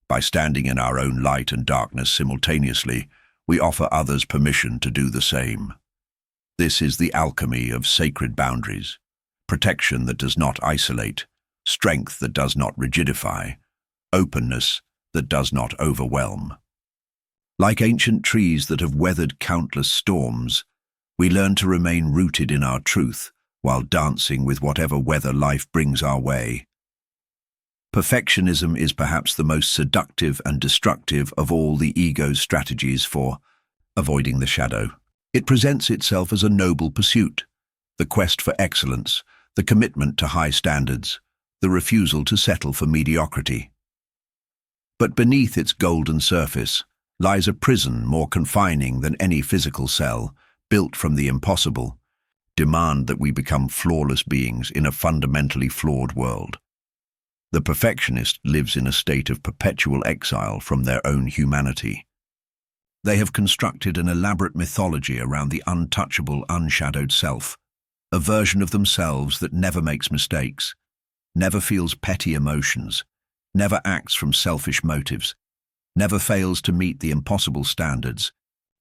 By standing in our own light and darkness simultaneously, we offer others permission to do the same. This is the alchemy of sacred boundaries, protection that does not isolate, strength that does not rigidify, openness that does not overwhelm. Like ancient trees that have weathered countless storms, we learn to remain rooted in our truth while dancing with whatever weather life brings our way. Perfectionism is perhaps the most seductive and destructive of all the ego's strategies for avoiding the shadow. It presents itself as a noble pursuit, the quest for excellence, the commitment to high standards, the refusal to settle for mediocrity. But beneath its golden surface lies a prison more confining than any physical cell, built from the impossible, demand that we become flawless beings in a fundamentally flawed world. The perfectionist lives in a state of perpetual exile from their own humanity. They have constructed an elaborate mythology around the untouchable, unshadowed self, a version of themselves that never makes mistakes, never feels petty emotions, never acts from selfish motives, never fails to meet the impossible standards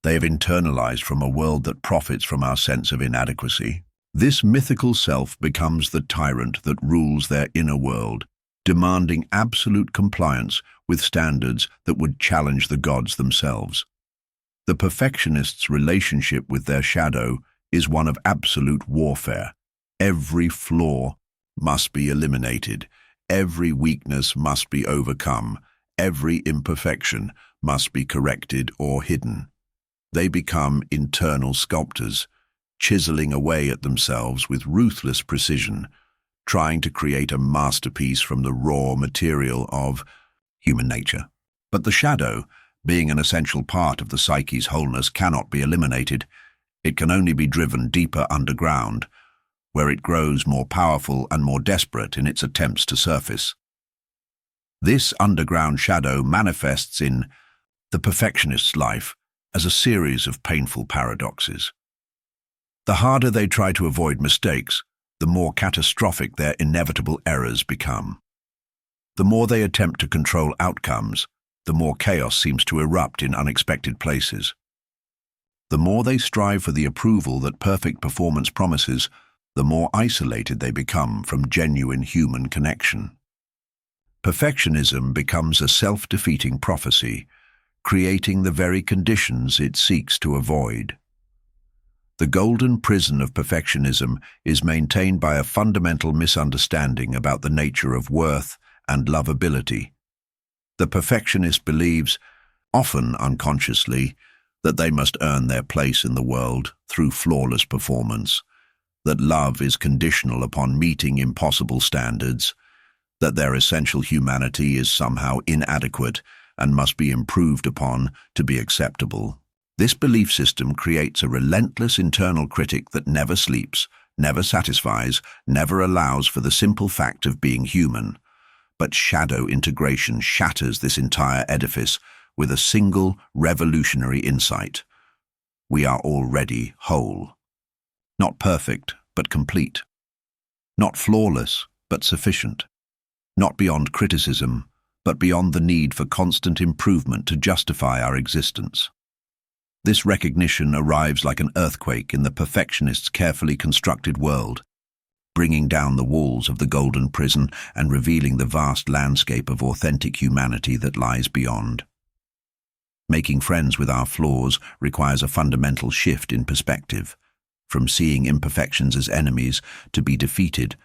they have internalized from a world that profits from our sense of inadequacy. This mythical self becomes the tyrant that rules their inner world, demanding absolute compliance with standards that would challenge the gods themselves. The perfectionist's relationship with their shadow is one of absolute warfare. Every flaw must be eliminated. Every weakness must be overcome. Every imperfection must be corrected or hidden. They become internal sculptors, chiseling away at themselves with ruthless precision, trying to create a masterpiece from the raw material of human nature. But the shadow, being an essential part of the psyche's wholeness, cannot be eliminated. It can only be driven deeper underground, where it grows more powerful and more desperate in its attempts to surface. This underground shadow manifests in the perfectionist's life as a series of painful paradoxes. The harder they try to avoid mistakes, the more catastrophic their inevitable errors become. The more they attempt to control outcomes, the more chaos seems to erupt in unexpected places. The more they strive for the approval that perfect performance promises, the more isolated they become from genuine human connection. Perfectionism becomes a self-defeating prophecy, creating the very conditions it seeks to avoid. The golden prison of perfectionism is maintained by a fundamental misunderstanding about the nature of worth and lovability. The perfectionist believes, often unconsciously, that they must earn their place in the world through flawless performance, that love is conditional upon meeting impossible standards, that their essential humanity is somehow inadequate and must be improved upon to be acceptable. This belief system creates a relentless internal critic that never sleeps, never satisfies, never allows for the simple fact of being human. But shadow integration shatters this entire edifice with a single revolutionary insight. We are already whole. Not perfect, but complete. Not flawless, but sufficient. Not beyond criticism, but beyond the need for constant improvement to justify our existence. This recognition arrives like an earthquake in the perfectionist's carefully constructed world, bringing down the walls of the golden prison and revealing the vast landscape of authentic humanity that lies beyond. Making friends with our flaws requires a fundamental shift in perspective, from seeing imperfections as enemies to be defeated,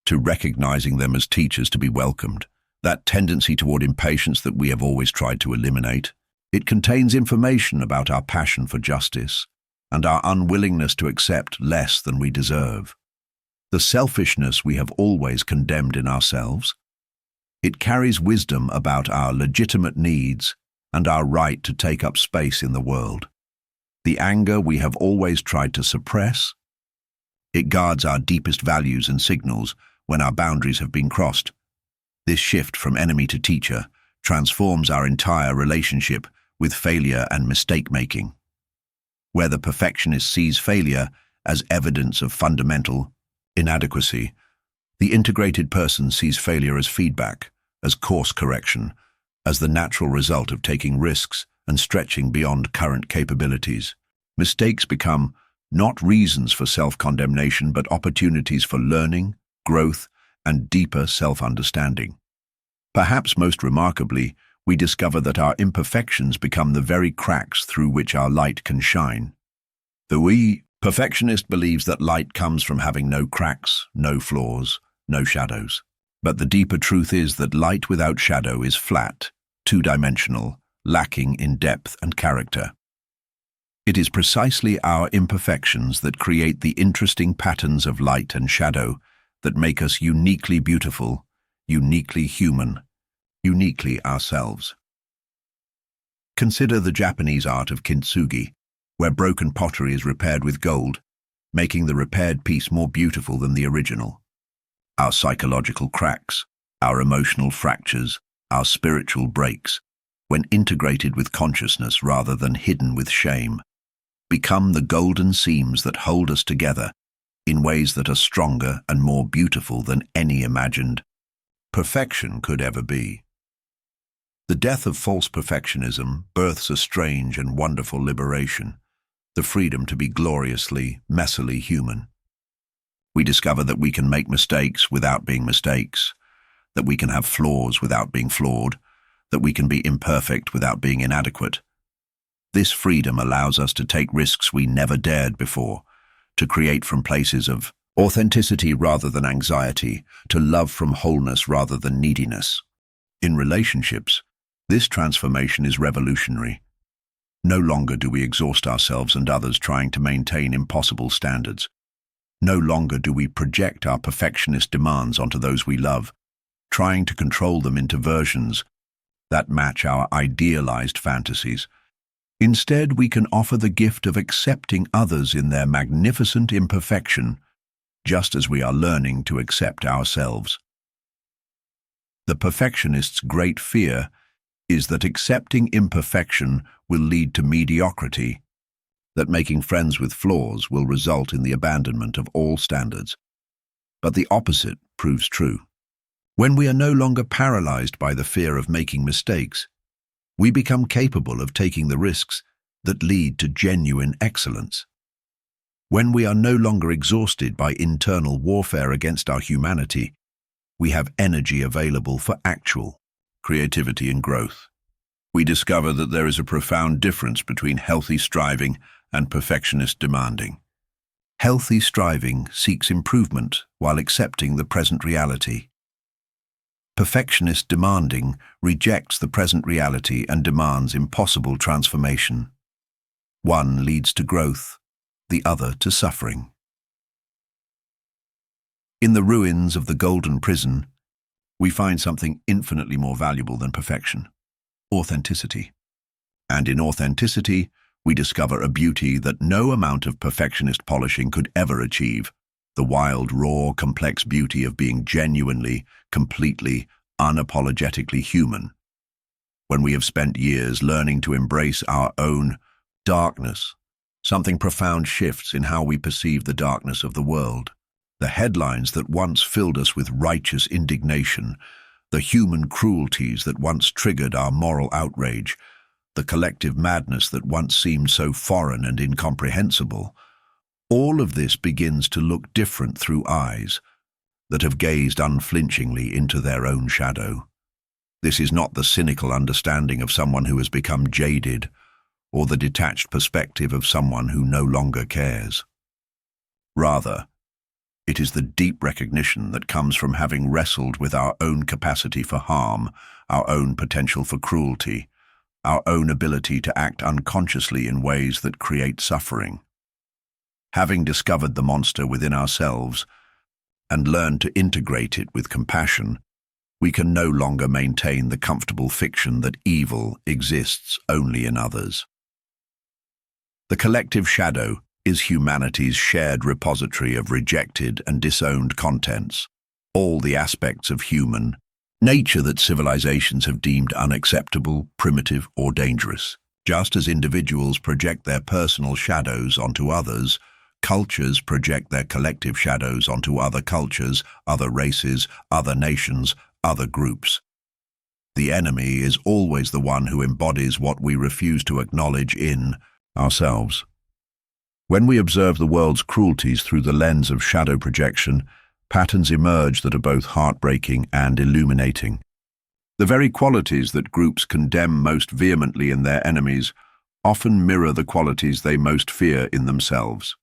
to recognizing them as teachers to be welcomed. That tendency toward impatience that we have always tried to eliminate. It contains information about our passion for justice and our unwillingness to accept less than we deserve. The selfishness we have always condemned in ourselves. It carries wisdom about our legitimate needs and our right to take up space in the world. The anger we have always tried to suppress. It guards our deepest values and signals when our boundaries have been crossed. This shift from enemy to teacher transforms our entire relationship with failure and mistake-making. Where the perfectionist sees failure as evidence of fundamental inadequacy, the integrated person sees failure as feedback, as course correction, as the natural result of taking risks and stretching beyond current capabilities. Mistakes become not reasons for self-condemnation, but opportunities for learning, growth, and deeper self-understanding. Perhaps most remarkably, we discover that our imperfections become the very cracks through which our light can shine. The perfectionist believes that light comes from having no cracks, no flaws, no shadows. But the deeper truth is that light without shadow is flat, two-dimensional, lacking in depth and character. It is precisely our imperfections that create the interesting patterns of light and shadow that make us uniquely beautiful, uniquely human, uniquely ourselves. Consider the Japanese art of kintsugi, where broken pottery is repaired with gold, making the repaired piece more beautiful than the original. Our psychological cracks, our emotional fractures, our spiritual breaks, when integrated with consciousness rather than hidden with shame, become the golden seams that hold us together in ways that are stronger and more beautiful than any imagined perfection could ever be. The death of false perfectionism births a strange and wonderful liberation, the freedom to be gloriously, messily human. We discover that we can make mistakes without being mistakes, that we can have flaws without being flawed, that we can be imperfect without being inadequate. This freedom allows us to take risks we never dared before, to create from places of authenticity rather than anxiety, to love from wholeness rather than neediness. In relationships, this transformation is revolutionary. No longer do we exhaust ourselves and others trying to maintain impossible standards. No longer do we project our perfectionist demands onto those we love, trying to control them into versions that match our idealized fantasies. Instead, we can offer the gift of accepting others in their magnificent imperfection, just as we are learning to accept ourselves. The perfectionist's great fear is that accepting imperfection will lead to mediocrity, that making friends with flaws will result in the abandonment of all standards. But the opposite proves true. When we are no longer paralyzed by the fear of making mistakes, we become capable of taking the risks that lead to genuine excellence. When we are no longer exhausted by internal warfare against our humanity, we have energy available for actual creativity and growth. We discover that there is a profound difference between healthy striving and perfectionist demanding. Healthy striving seeks improvement while accepting the present reality. Perfectionist demanding rejects the present reality and demands impossible transformation. One leads to growth, the other to suffering. In the ruins of the Golden Prison, we find something infinitely more valuable than perfection: authenticity. And in authenticity, we discover a beauty that no amount of perfectionist polishing could ever achieve: the wild, raw, complex beauty of being genuinely, completely, unapologetically human. When we have spent years learning to embrace our own darkness, something profound shifts in how we perceive the darkness of the world. The headlines that once filled us with righteous indignation, the human cruelties that once triggered our moral outrage, the collective madness that once seemed so foreign and incomprehensible, all of this begins to look different through eyes that have gazed unflinchingly into their own shadow. This is not the cynical understanding of someone who has become jaded, or the detached perspective of someone who no longer cares. Rather, it is the deep recognition that comes from having wrestled with our own capacity for harm, our own potential for cruelty, our own ability to act unconsciously in ways that create suffering. Having discovered the monster within ourselves and learned to integrate it with compassion, we can no longer maintain the comfortable fiction that evil exists only in others. The collective shadow is humanity's shared repository of rejected and disowned contents, all the aspects of human nature that civilizations have deemed unacceptable, primitive, or dangerous. Just as individuals project their personal shadows onto others, cultures project their collective shadows onto other cultures, other races, other nations, other groups. The enemy is always the one who embodies what we refuse to acknowledge in ourselves. When we observe the world's cruelties through the lens of shadow projection, patterns emerge that are both heartbreaking and illuminating. The very qualities that groups condemn most vehemently in their enemies often mirror the qualities they most fear in themselves.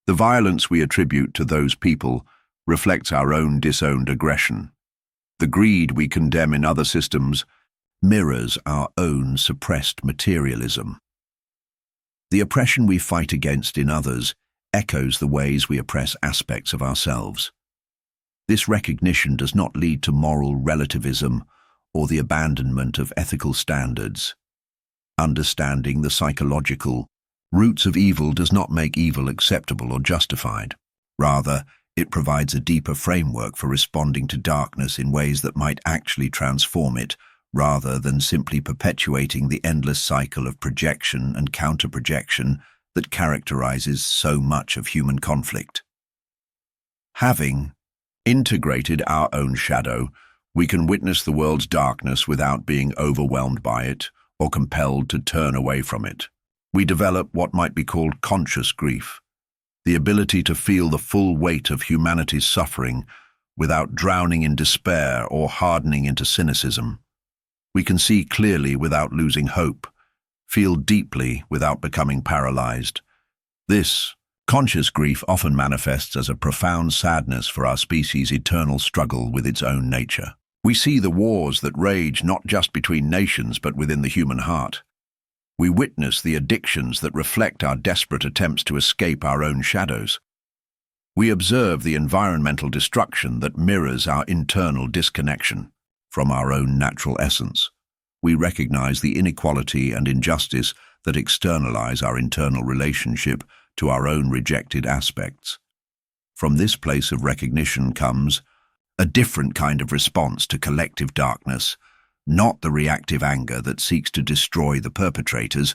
The violence we attribute to those people reflects our own disowned aggression. The greed we condemn in other systems mirrors our own suppressed materialism. The oppression we fight against in others echoes the ways we oppress aspects of ourselves. This recognition does not lead to moral relativism or the abandonment of ethical standards. Understanding the psychological roots of evil does not make evil acceptable or justified. Rather, it provides a deeper framework for responding to darkness in ways that might actually transform it, rather than simply perpetuating the endless cycle of projection and counter-projection that characterizes so much of human conflict. Having integrated our own shadow, we can witness the world's darkness without being overwhelmed by it or compelled to turn away from it. We develop what might be called conscious grief, the ability to feel the full weight of humanity's suffering without drowning in despair or hardening into cynicism. We can see clearly without losing hope, feel deeply without becoming paralyzed. This conscious grief often manifests as a profound sadness for our species' eternal struggle with its own nature. We see the wars that rage not just between nations but within the human heart. We witness the addictions that reflect our desperate attempts to escape our own shadows. We observe the environmental destruction that mirrors our internal disconnection from our own natural essence. We recognize the inequality and injustice that externalize our internal relationship to our own rejected aspects. From this place of recognition comes a different kind of response to collective darkness, not the reactive anger that seeks to destroy the perpetrators,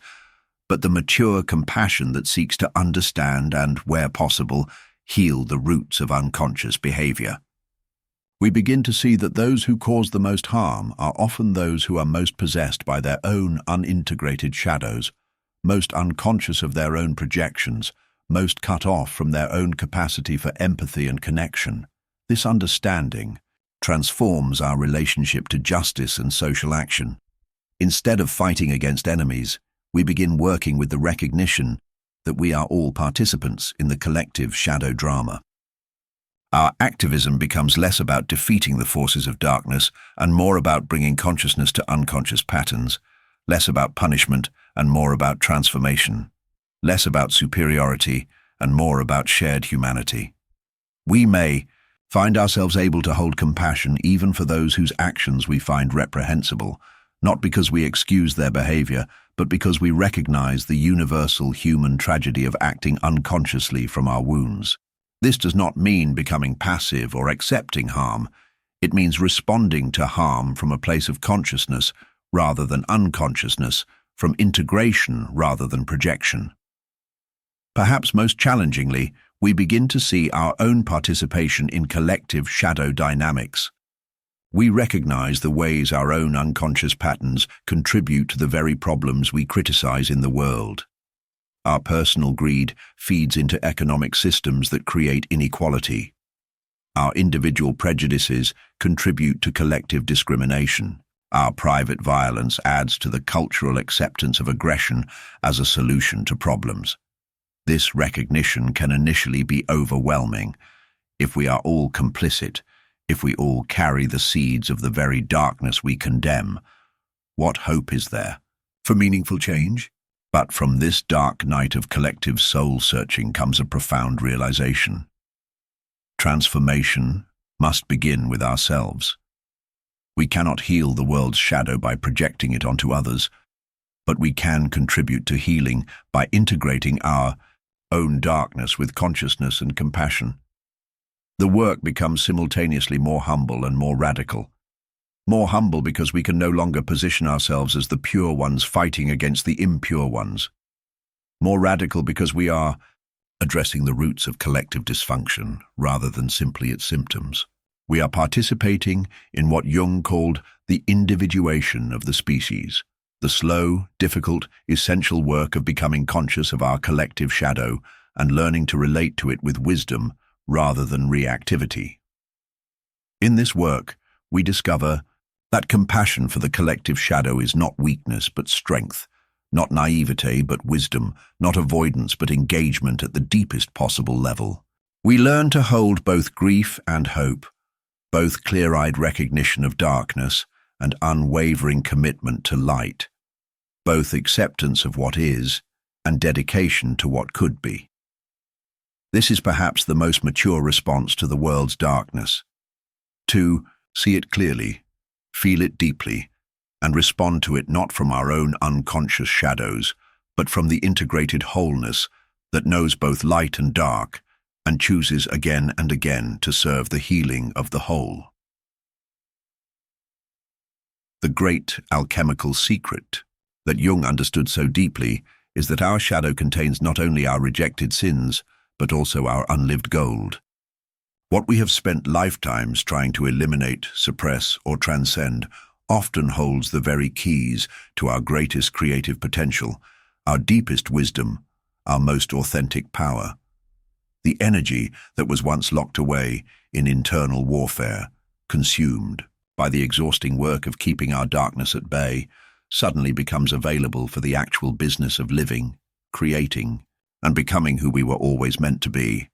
but the mature compassion that seeks to understand and, where possible, heal the roots of unconscious behavior. We begin to see that those who cause the most harm are often those who are most possessed by their own unintegrated shadows, most unconscious of their own projections, most cut off from their own capacity for empathy and connection. This understanding transforms our relationship to justice and social action. Instead of fighting against enemies, we begin working with the recognition that we are all participants in the collective shadow drama. Our activism becomes less about defeating the forces of darkness and more about bringing consciousness to unconscious patterns, less about punishment and more about transformation, less about superiority and more about shared humanity. We may find ourselves able to hold compassion even for those whose actions we find reprehensible, not because we excuse their behavior, but because we recognize the universal human tragedy of acting unconsciously from our wounds. This does not mean becoming passive or accepting harm. It means responding to harm from a place of consciousness rather than unconsciousness, from integration rather than projection. Perhaps most challengingly, we begin to see our own participation in collective shadow dynamics. We recognize the ways our own unconscious patterns contribute to the very problems we criticize in the world. Our personal greed feeds into economic systems that create inequality. Our individual prejudices contribute to collective discrimination. Our private violence adds to the cultural acceptance of aggression as a solution to problems. This recognition can initially be overwhelming. If we are all complicit, if we all carry the seeds of the very darkness we condemn, what hope is there for meaningful change? But from this dark night of collective soul-searching comes a profound realization. Transformation must begin with ourselves. We cannot heal the world's shadow by projecting it onto others, but we can contribute to healing by integrating our own darkness with consciousness and compassion. The work becomes simultaneously more humble and more radical. More humble because we can no longer position ourselves as the pure ones fighting against the impure ones. More radical because we are addressing the roots of collective dysfunction rather than simply its symptoms. We are participating in what Jung called the individuation of the species, the slow, difficult, essential work of becoming conscious of our collective shadow and learning to relate to it with wisdom rather than reactivity. In this work, we discover that compassion for the collective shadow is not weakness but strength, not naivete but wisdom, not avoidance but engagement at the deepest possible level. We learn to hold both grief and hope, both clear-eyed recognition of darkness and unwavering commitment to light, both acceptance of what is and dedication to what could be. This is perhaps the most mature response to the world's darkness, to see it clearly, feel it deeply, and respond to it not from our own unconscious shadows, but from the integrated wholeness that knows both light and dark and chooses again and again to serve the healing of the whole. The great alchemical secret that Jung understood so deeply is that our shadow contains not only our rejected sins, but also our unlived gold. What we have spent lifetimes trying to eliminate, suppress, or transcend often holds the very keys to our greatest creative potential, our deepest wisdom, our most authentic power. The energy that was once locked away in internal warfare, consumed by the exhausting work of keeping our darkness at bay, suddenly becomes available for the actual business of living, creating, and becoming who we were always meant to be.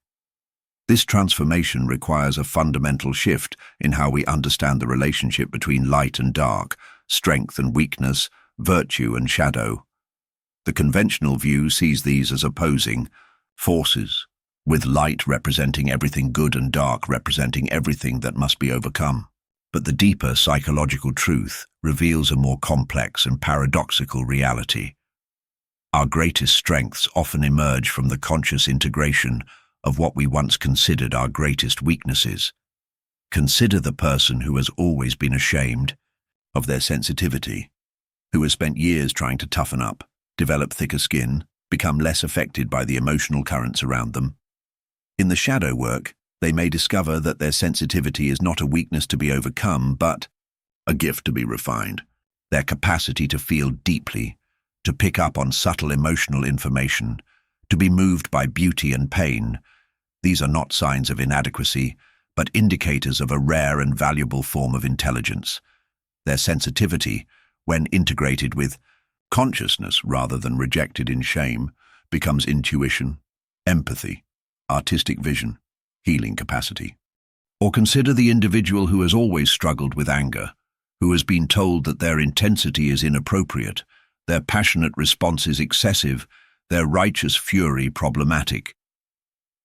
This transformation requires a fundamental shift in how we understand the relationship between light and dark, strength and weakness, virtue and shadow. The conventional view sees these as opposing forces, with light representing everything good and dark representing everything that must be overcome. But the deeper psychological truth reveals a more complex and paradoxical reality. Our greatest strengths often emerge from the conscious integration of what we once considered our greatest weaknesses. Consider the person who has always been ashamed of their sensitivity, who has spent years trying to toughen up, develop thicker skin, become less affected by the emotional currents around them. In the shadow work, they may discover that their sensitivity is not a weakness to be overcome, but a gift to be refined. Their capacity to feel deeply, to pick up on subtle emotional information, to be moved by beauty and pain. These are not signs of inadequacy, but indicators of a rare and valuable form of intelligence. Their sensitivity, when integrated with consciousness rather than rejected in shame, becomes intuition, empathy, artistic vision, healing capacity. Or consider the individual who has always struggled with anger, who has been told that their intensity is inappropriate, their passionate response is excessive, their righteous fury problematic.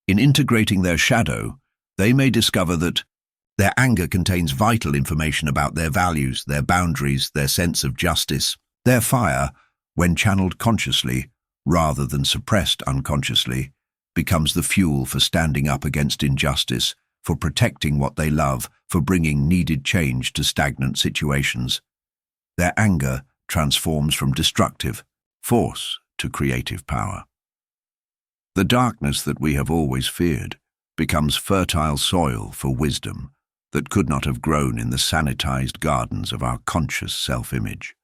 In integrating their shadow, they may discover that their anger contains vital information about their values, their boundaries, their sense of justice. Their fire, when channeled consciously, rather than suppressed unconsciously, becomes the fuel for standing up against injustice, for protecting what they love, for bringing needed change to stagnant situations. Their anger transforms from destructive force to creative power. The darkness that we have always feared becomes fertile soil for wisdom that could not have grown in the sanitized gardens of our conscious self-image.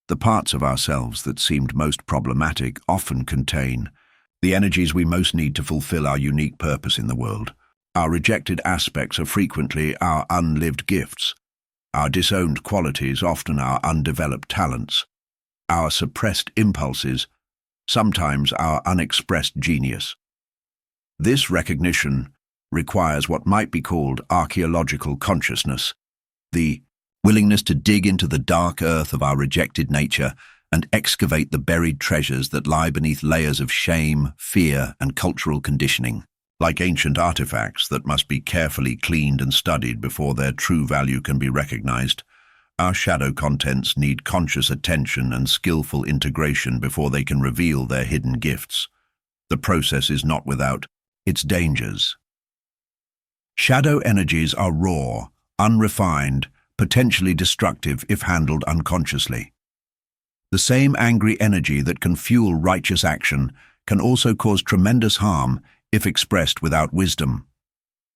The parts of ourselves that seemed most problematic often contain the energies we most need to fulfill our unique purpose in the world. Our rejected aspects are frequently our unlived gifts, our disowned qualities often our undeveloped talents, our suppressed impulses, sometimes our unexpressed genius. This recognition requires what might be called archaeological consciousness, the willingness to dig into the dark earth of our rejected nature and excavate the buried treasures that lie beneath layers of shame, fear, and cultural conditioning. Like ancient artifacts that must be carefully cleaned and studied before their true value can be recognized, our shadow contents need conscious attention and skillful integration before they can reveal their hidden gifts. The process is not without its dangers. Shadow energies are raw, unrefined, potentially destructive if handled unconsciously. The same angry energy that can fuel righteous action can also cause tremendous harm if expressed without wisdom.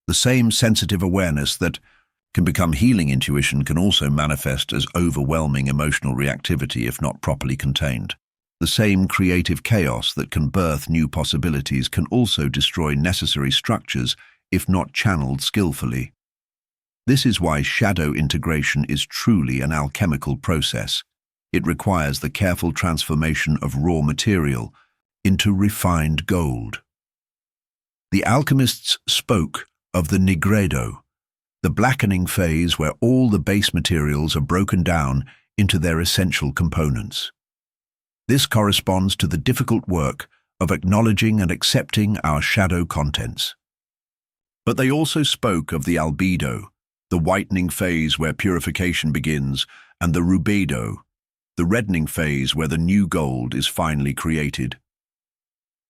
The same sensitive awareness that can become healing intuition can also manifest as overwhelming emotional reactivity if not properly contained. The same creative chaos that can birth new possibilities can also destroy necessary structures if not channeled skillfully. This is why shadow integration is truly an alchemical process. It requires the careful transformation of raw material into refined gold. The alchemists spoke of the nigredo, the blackening phase where all the base materials are broken down into their essential components. This corresponds to the difficult work of acknowledging and accepting our shadow contents. But they also spoke of the albedo, the whitening phase where purification begins, and the rubedo, the reddening phase where the new gold is finally created.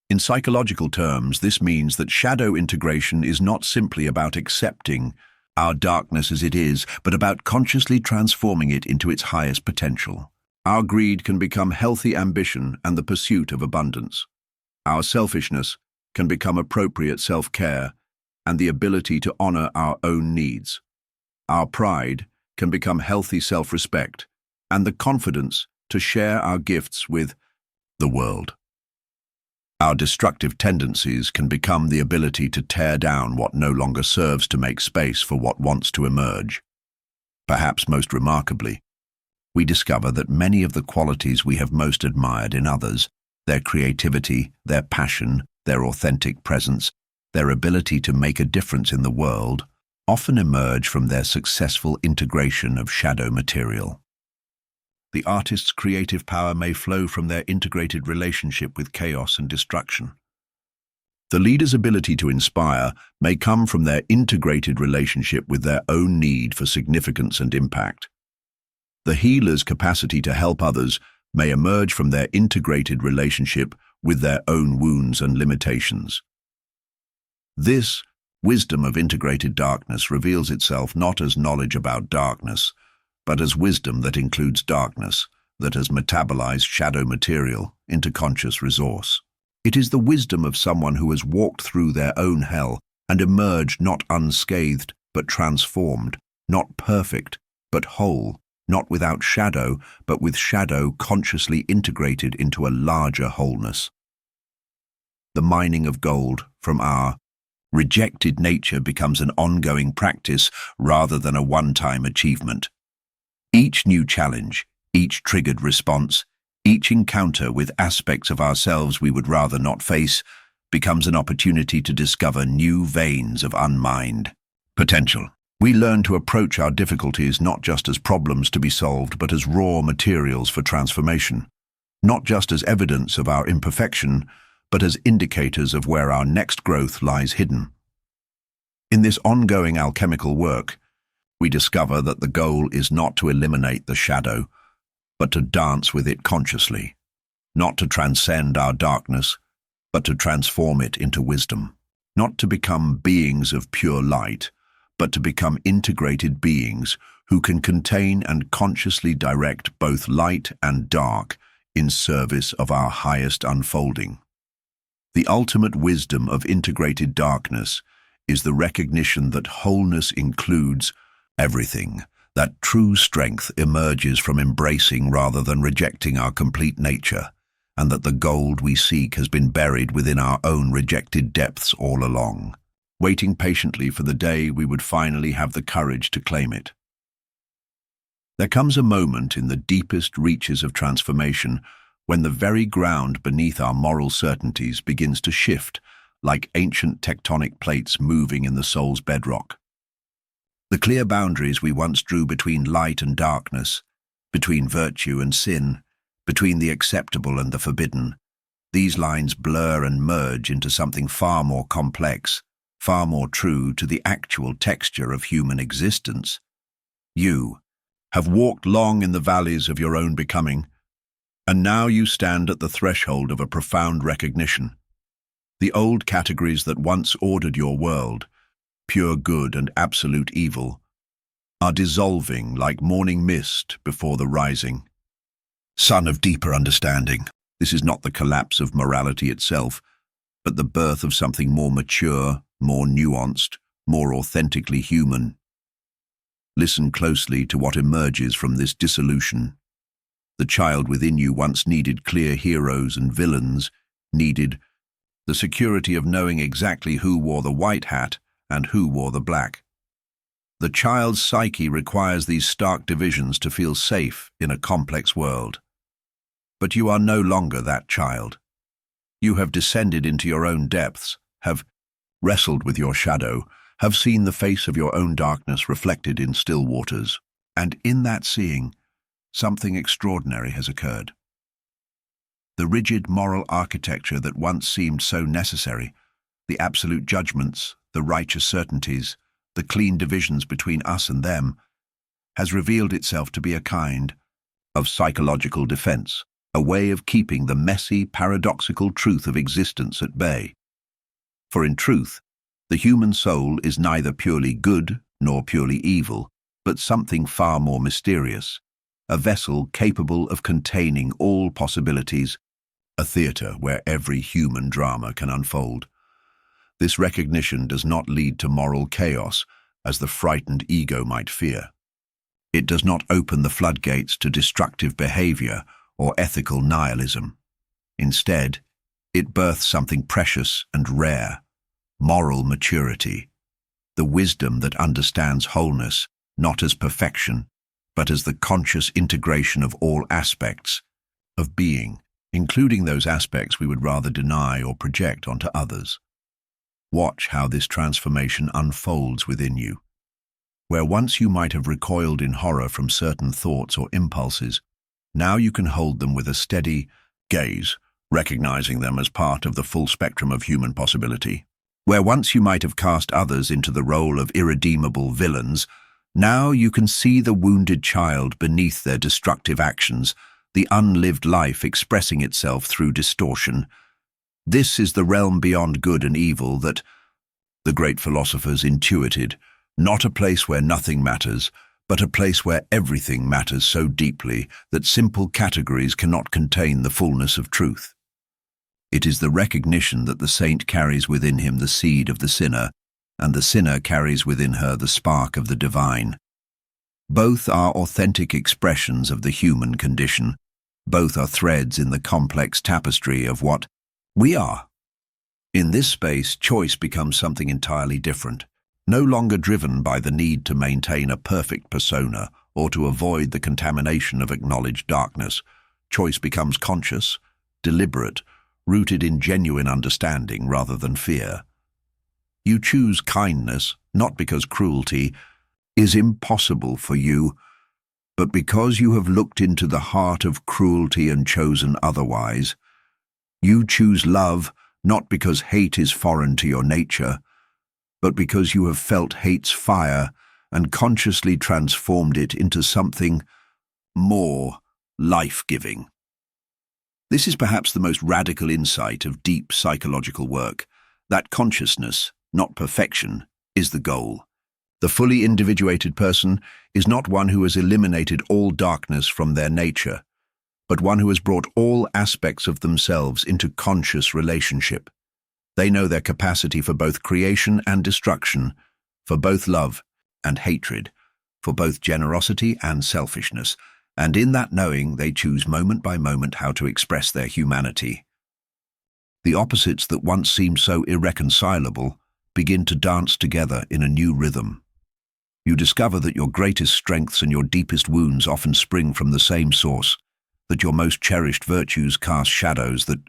In psychological terms, this means that shadow integration is not simply about accepting our darkness as it is, but about consciously transforming it into its highest potential. Our greed can become healthy ambition and the pursuit of abundance. Our selfishness can become appropriate self-care and the ability to honor our own needs. Our pride can become healthy self-respect and the confidence to share our gifts with the world. Our destructive tendencies can become the ability to tear down what no longer serves to make space for what wants to emerge. Perhaps most remarkably, we discover that many of the qualities we have most admired in others, their creativity, their passion, their authentic presence, their ability to make a difference in the world, often emerge from their successful integration of shadow material. The artist's creative power may flow from their integrated relationship with chaos and destruction. The leader's ability to inspire may come from their integrated relationship with their own need for significance and impact. The healer's capacity to help others may emerge from their integrated relationship with their own wounds and limitations. This wisdom of integrated darkness reveals itself not as knowledge about darkness, but as wisdom that includes darkness, that has metabolized shadow material into conscious resource. It is the wisdom of someone who has walked through their own hell and emerged not unscathed, but transformed, not perfect, but whole, not without shadow, but with shadow consciously integrated into a larger wholeness. The mining of gold from our rejected nature becomes an ongoing practice rather than a one-time achievement. Each new challenge, each triggered response, each encounter with aspects of ourselves we would rather not face becomes an opportunity to discover new veins of unmined potential. We learn to approach our difficulties not just as problems to be solved, but as raw materials for transformation, not just as evidence of our imperfection, but as indicators of where our next growth lies hidden. In this ongoing alchemical work, we discover that the goal is not to eliminate the shadow, but to dance with it consciously, not to transcend our darkness, but to transform it into wisdom, not to become beings of pure light, but to become integrated beings who can contain and consciously direct both light and dark in service of our highest unfolding. The ultimate wisdom of integrated darkness is the recognition that wholeness includes everything, that true strength emerges from embracing rather than rejecting our complete nature, and that the gold we seek has been buried within our own rejected depths all along, waiting patiently for the day we would finally have the courage to claim it. There comes a moment in the deepest reaches of transformation when the very ground beneath our moral certainties begins to shift, like ancient tectonic plates moving in the soul's bedrock. The clear boundaries we once drew between light and darkness, between virtue and sin, between the acceptable and the forbidden, these lines blur and merge into something far more complex, far more true to the actual texture of human existence. You have walked long in the valleys of your own becoming, and now you stand at the threshold of a profound recognition. The old categories that once ordered your world, pure good and absolute evil, are dissolving like morning mist before the rising sun of deeper understanding. This is not the collapse of morality itself, but the birth of something more mature, more nuanced, more authentically human. Listen closely to what emerges from this dissolution. The child within you once needed clear heroes and villains, needed the security of knowing exactly who wore the white hat and who wore the black. The child's psyche requires these stark divisions to feel safe in a complex world. But you are no longer that child. You have descended into your own depths, have wrestled with your shadow, have seen the face of your own darkness reflected in still waters, and in that seeing, something extraordinary has occurred. The rigid moral architecture that once seemed so necessary, the absolute judgments, the righteous certainties, the clean divisions between us and them, has revealed itself to be a kind of psychological defense, a way of keeping the messy, paradoxical truth of existence at bay. For in truth, the human soul is neither purely good nor purely evil, but something far more mysterious, a vessel capable of containing all possibilities, a theatre where every human drama can unfold. This recognition does not lead to moral chaos, as the frightened ego might fear. It does not open the floodgates to destructive behavior or ethical nihilism. Instead, it births something precious and rare, moral maturity, the wisdom that understands wholeness not as perfection, but as the conscious integration of all aspects of being, including those aspects we would rather deny or project onto others. Watch how this transformation unfolds within you. Where once you might have recoiled in horror from certain thoughts or impulses, now you can hold them with a steady gaze, recognizing them as part of the full spectrum of human possibility. Where once you might have cast others into the role of irredeemable villains, now you can see the wounded child beneath their destructive actions, the unlived life expressing itself through distortion. This is the realm beyond good and evil that the great philosophers intuited, not a place where nothing matters, but a place where everything matters so deeply that simple categories cannot contain the fullness of truth. It is the recognition that the saint carries within him the seed of the sinner, and the sinner carries within her the spark of the divine. Both are authentic expressions of the human condition. Both are threads in the complex tapestry of what we are. In this space, choice becomes something entirely different, no longer driven by the need to maintain a perfect persona or to avoid the contamination of acknowledged darkness. Choice becomes conscious, deliberate, rooted in genuine understanding rather than fear. You choose kindness, not because cruelty is impossible for you, but because you have looked into the heart of cruelty and chosen otherwise. You choose love, not because hate is foreign to your nature, but because you have felt hate's fire and consciously transformed it into something more life-giving. This is perhaps the most radical insight of deep psychological work, that consciousness, not perfection, is the goal. The fully individuated person is not one who has eliminated all darkness from their nature, but one who has brought all aspects of themselves into conscious relationship. They know their capacity for both creation and destruction, for both love and hatred, for both generosity and selfishness, and in that knowing they choose moment by moment how to express their humanity. The opposites that once seemed so irreconcilable begin to dance together in a new rhythm. You discover that your greatest strengths and your deepest wounds often spring from the same source, that your most cherished virtues cast shadows that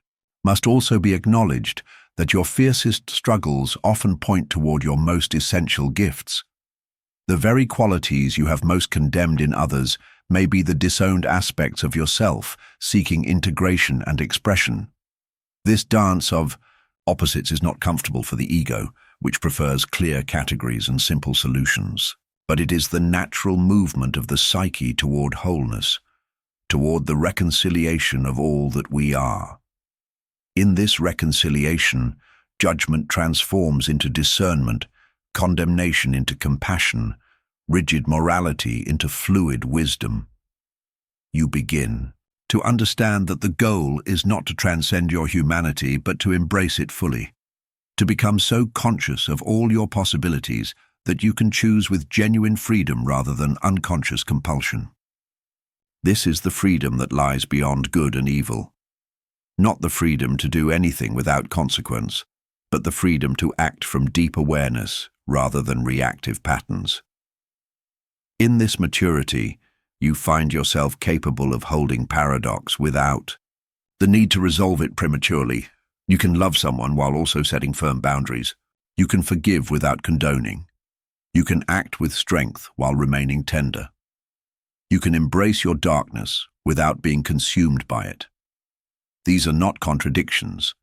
must also be acknowledged, that your fiercest struggles often point toward your most essential gifts. The very qualities you have most condemned in others may be the disowned aspects of yourself, seeking integration and expression. This dance of opposites is not comfortable for the ego, which prefers clear categories and simple solutions, but it is the natural movement of the psyche toward wholeness, toward the reconciliation of all that we are. In this reconciliation, judgment transforms into discernment, condemnation into compassion, rigid morality into fluid wisdom. You begin to understand that the goal is not to transcend your humanity, but to embrace it fully, to become so conscious of all your possibilities that you can choose with genuine freedom rather than unconscious compulsion. This is the freedom that lies beyond good and evil. Not the freedom to do anything without consequence, but the freedom to act from deep awareness rather than reactive patterns. In this maturity, you find yourself capable of holding paradox without the need to resolve it prematurely. You can love someone while also setting firm boundaries. You can forgive without condoning. You can act with strength while remaining tender. You can embrace your darkness without being consumed by it. These are not contradictions,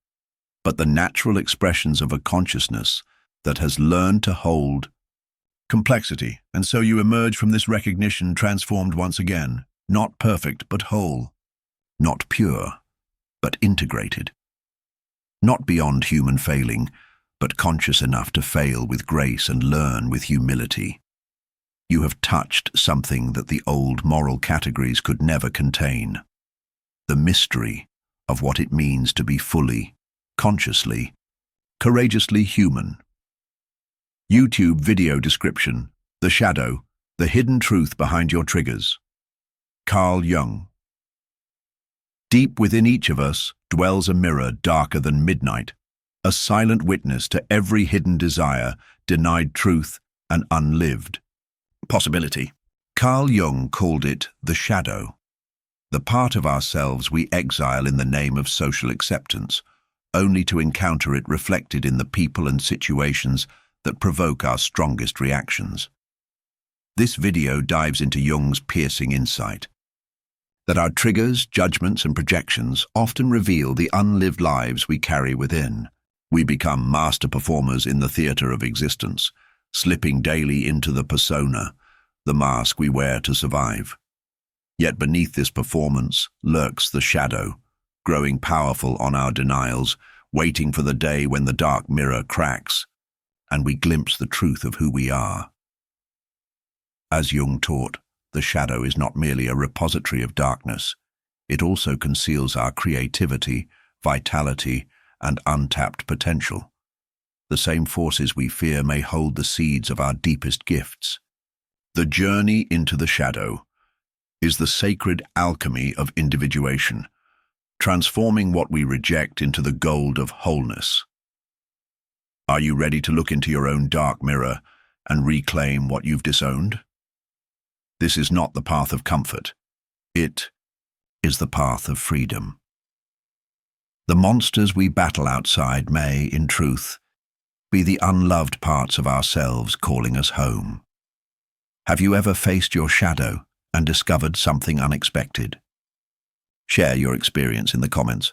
but the natural expressions of a consciousness that has learned to hold complexity. And so you emerge from this recognition transformed once again, not perfect but whole, not pure but integrated, not beyond human failing, but conscious enough to fail with grace and learn with humility. You have touched something that the old moral categories could never contain, the mystery of what it means to be fully, consciously, courageously human. YouTube video description: The Shadow, the hidden truth behind your triggers. Carl Jung. Deep within each of us dwells a mirror darker than midnight, a silent witness to every hidden desire, denied truth, and unlived possibility. Carl Jung called it the shadow, the part of ourselves we exile in the name of social acceptance, only to encounter it reflected in the people and situations that provoke our strongest reactions. This video dives into Jung's piercing insight that our triggers, judgments, and projections often reveal the unlived lives we carry within. We become master performers in the theater of existence, slipping daily into the persona, the mask we wear to survive. Yet beneath this performance lurks the shadow, growing powerful on our denials, waiting for the day when the dark mirror cracks, and we glimpse the truth of who we are. As Jung taught, the shadow is not merely a repository of darkness. It also conceals our creativity, vitality, and untapped potential. The same forces we fear may hold the seeds of our deepest gifts. The journey into the shadow is the sacred alchemy of individuation, transforming what we reject into the gold of wholeness. Are you ready to look into your own dark mirror and reclaim what you've disowned? This is not the path of comfort. It is the path of freedom. The monsters we battle outside may, in truth, be the unloved parts of ourselves calling us home. Have you ever faced your shadow and discovered something unexpected? Share your experience in the comments.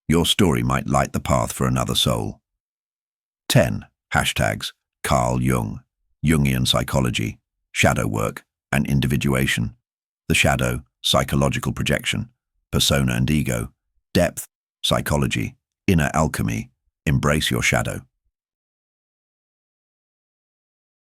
Your story might light the path for another soul. 10. Hashtags: Carl Jung, Jungian psychology, shadow work, and individuation. The shadow, psychological projection, persona and ego, depth, psychology, inner alchemy. Embrace your shadow.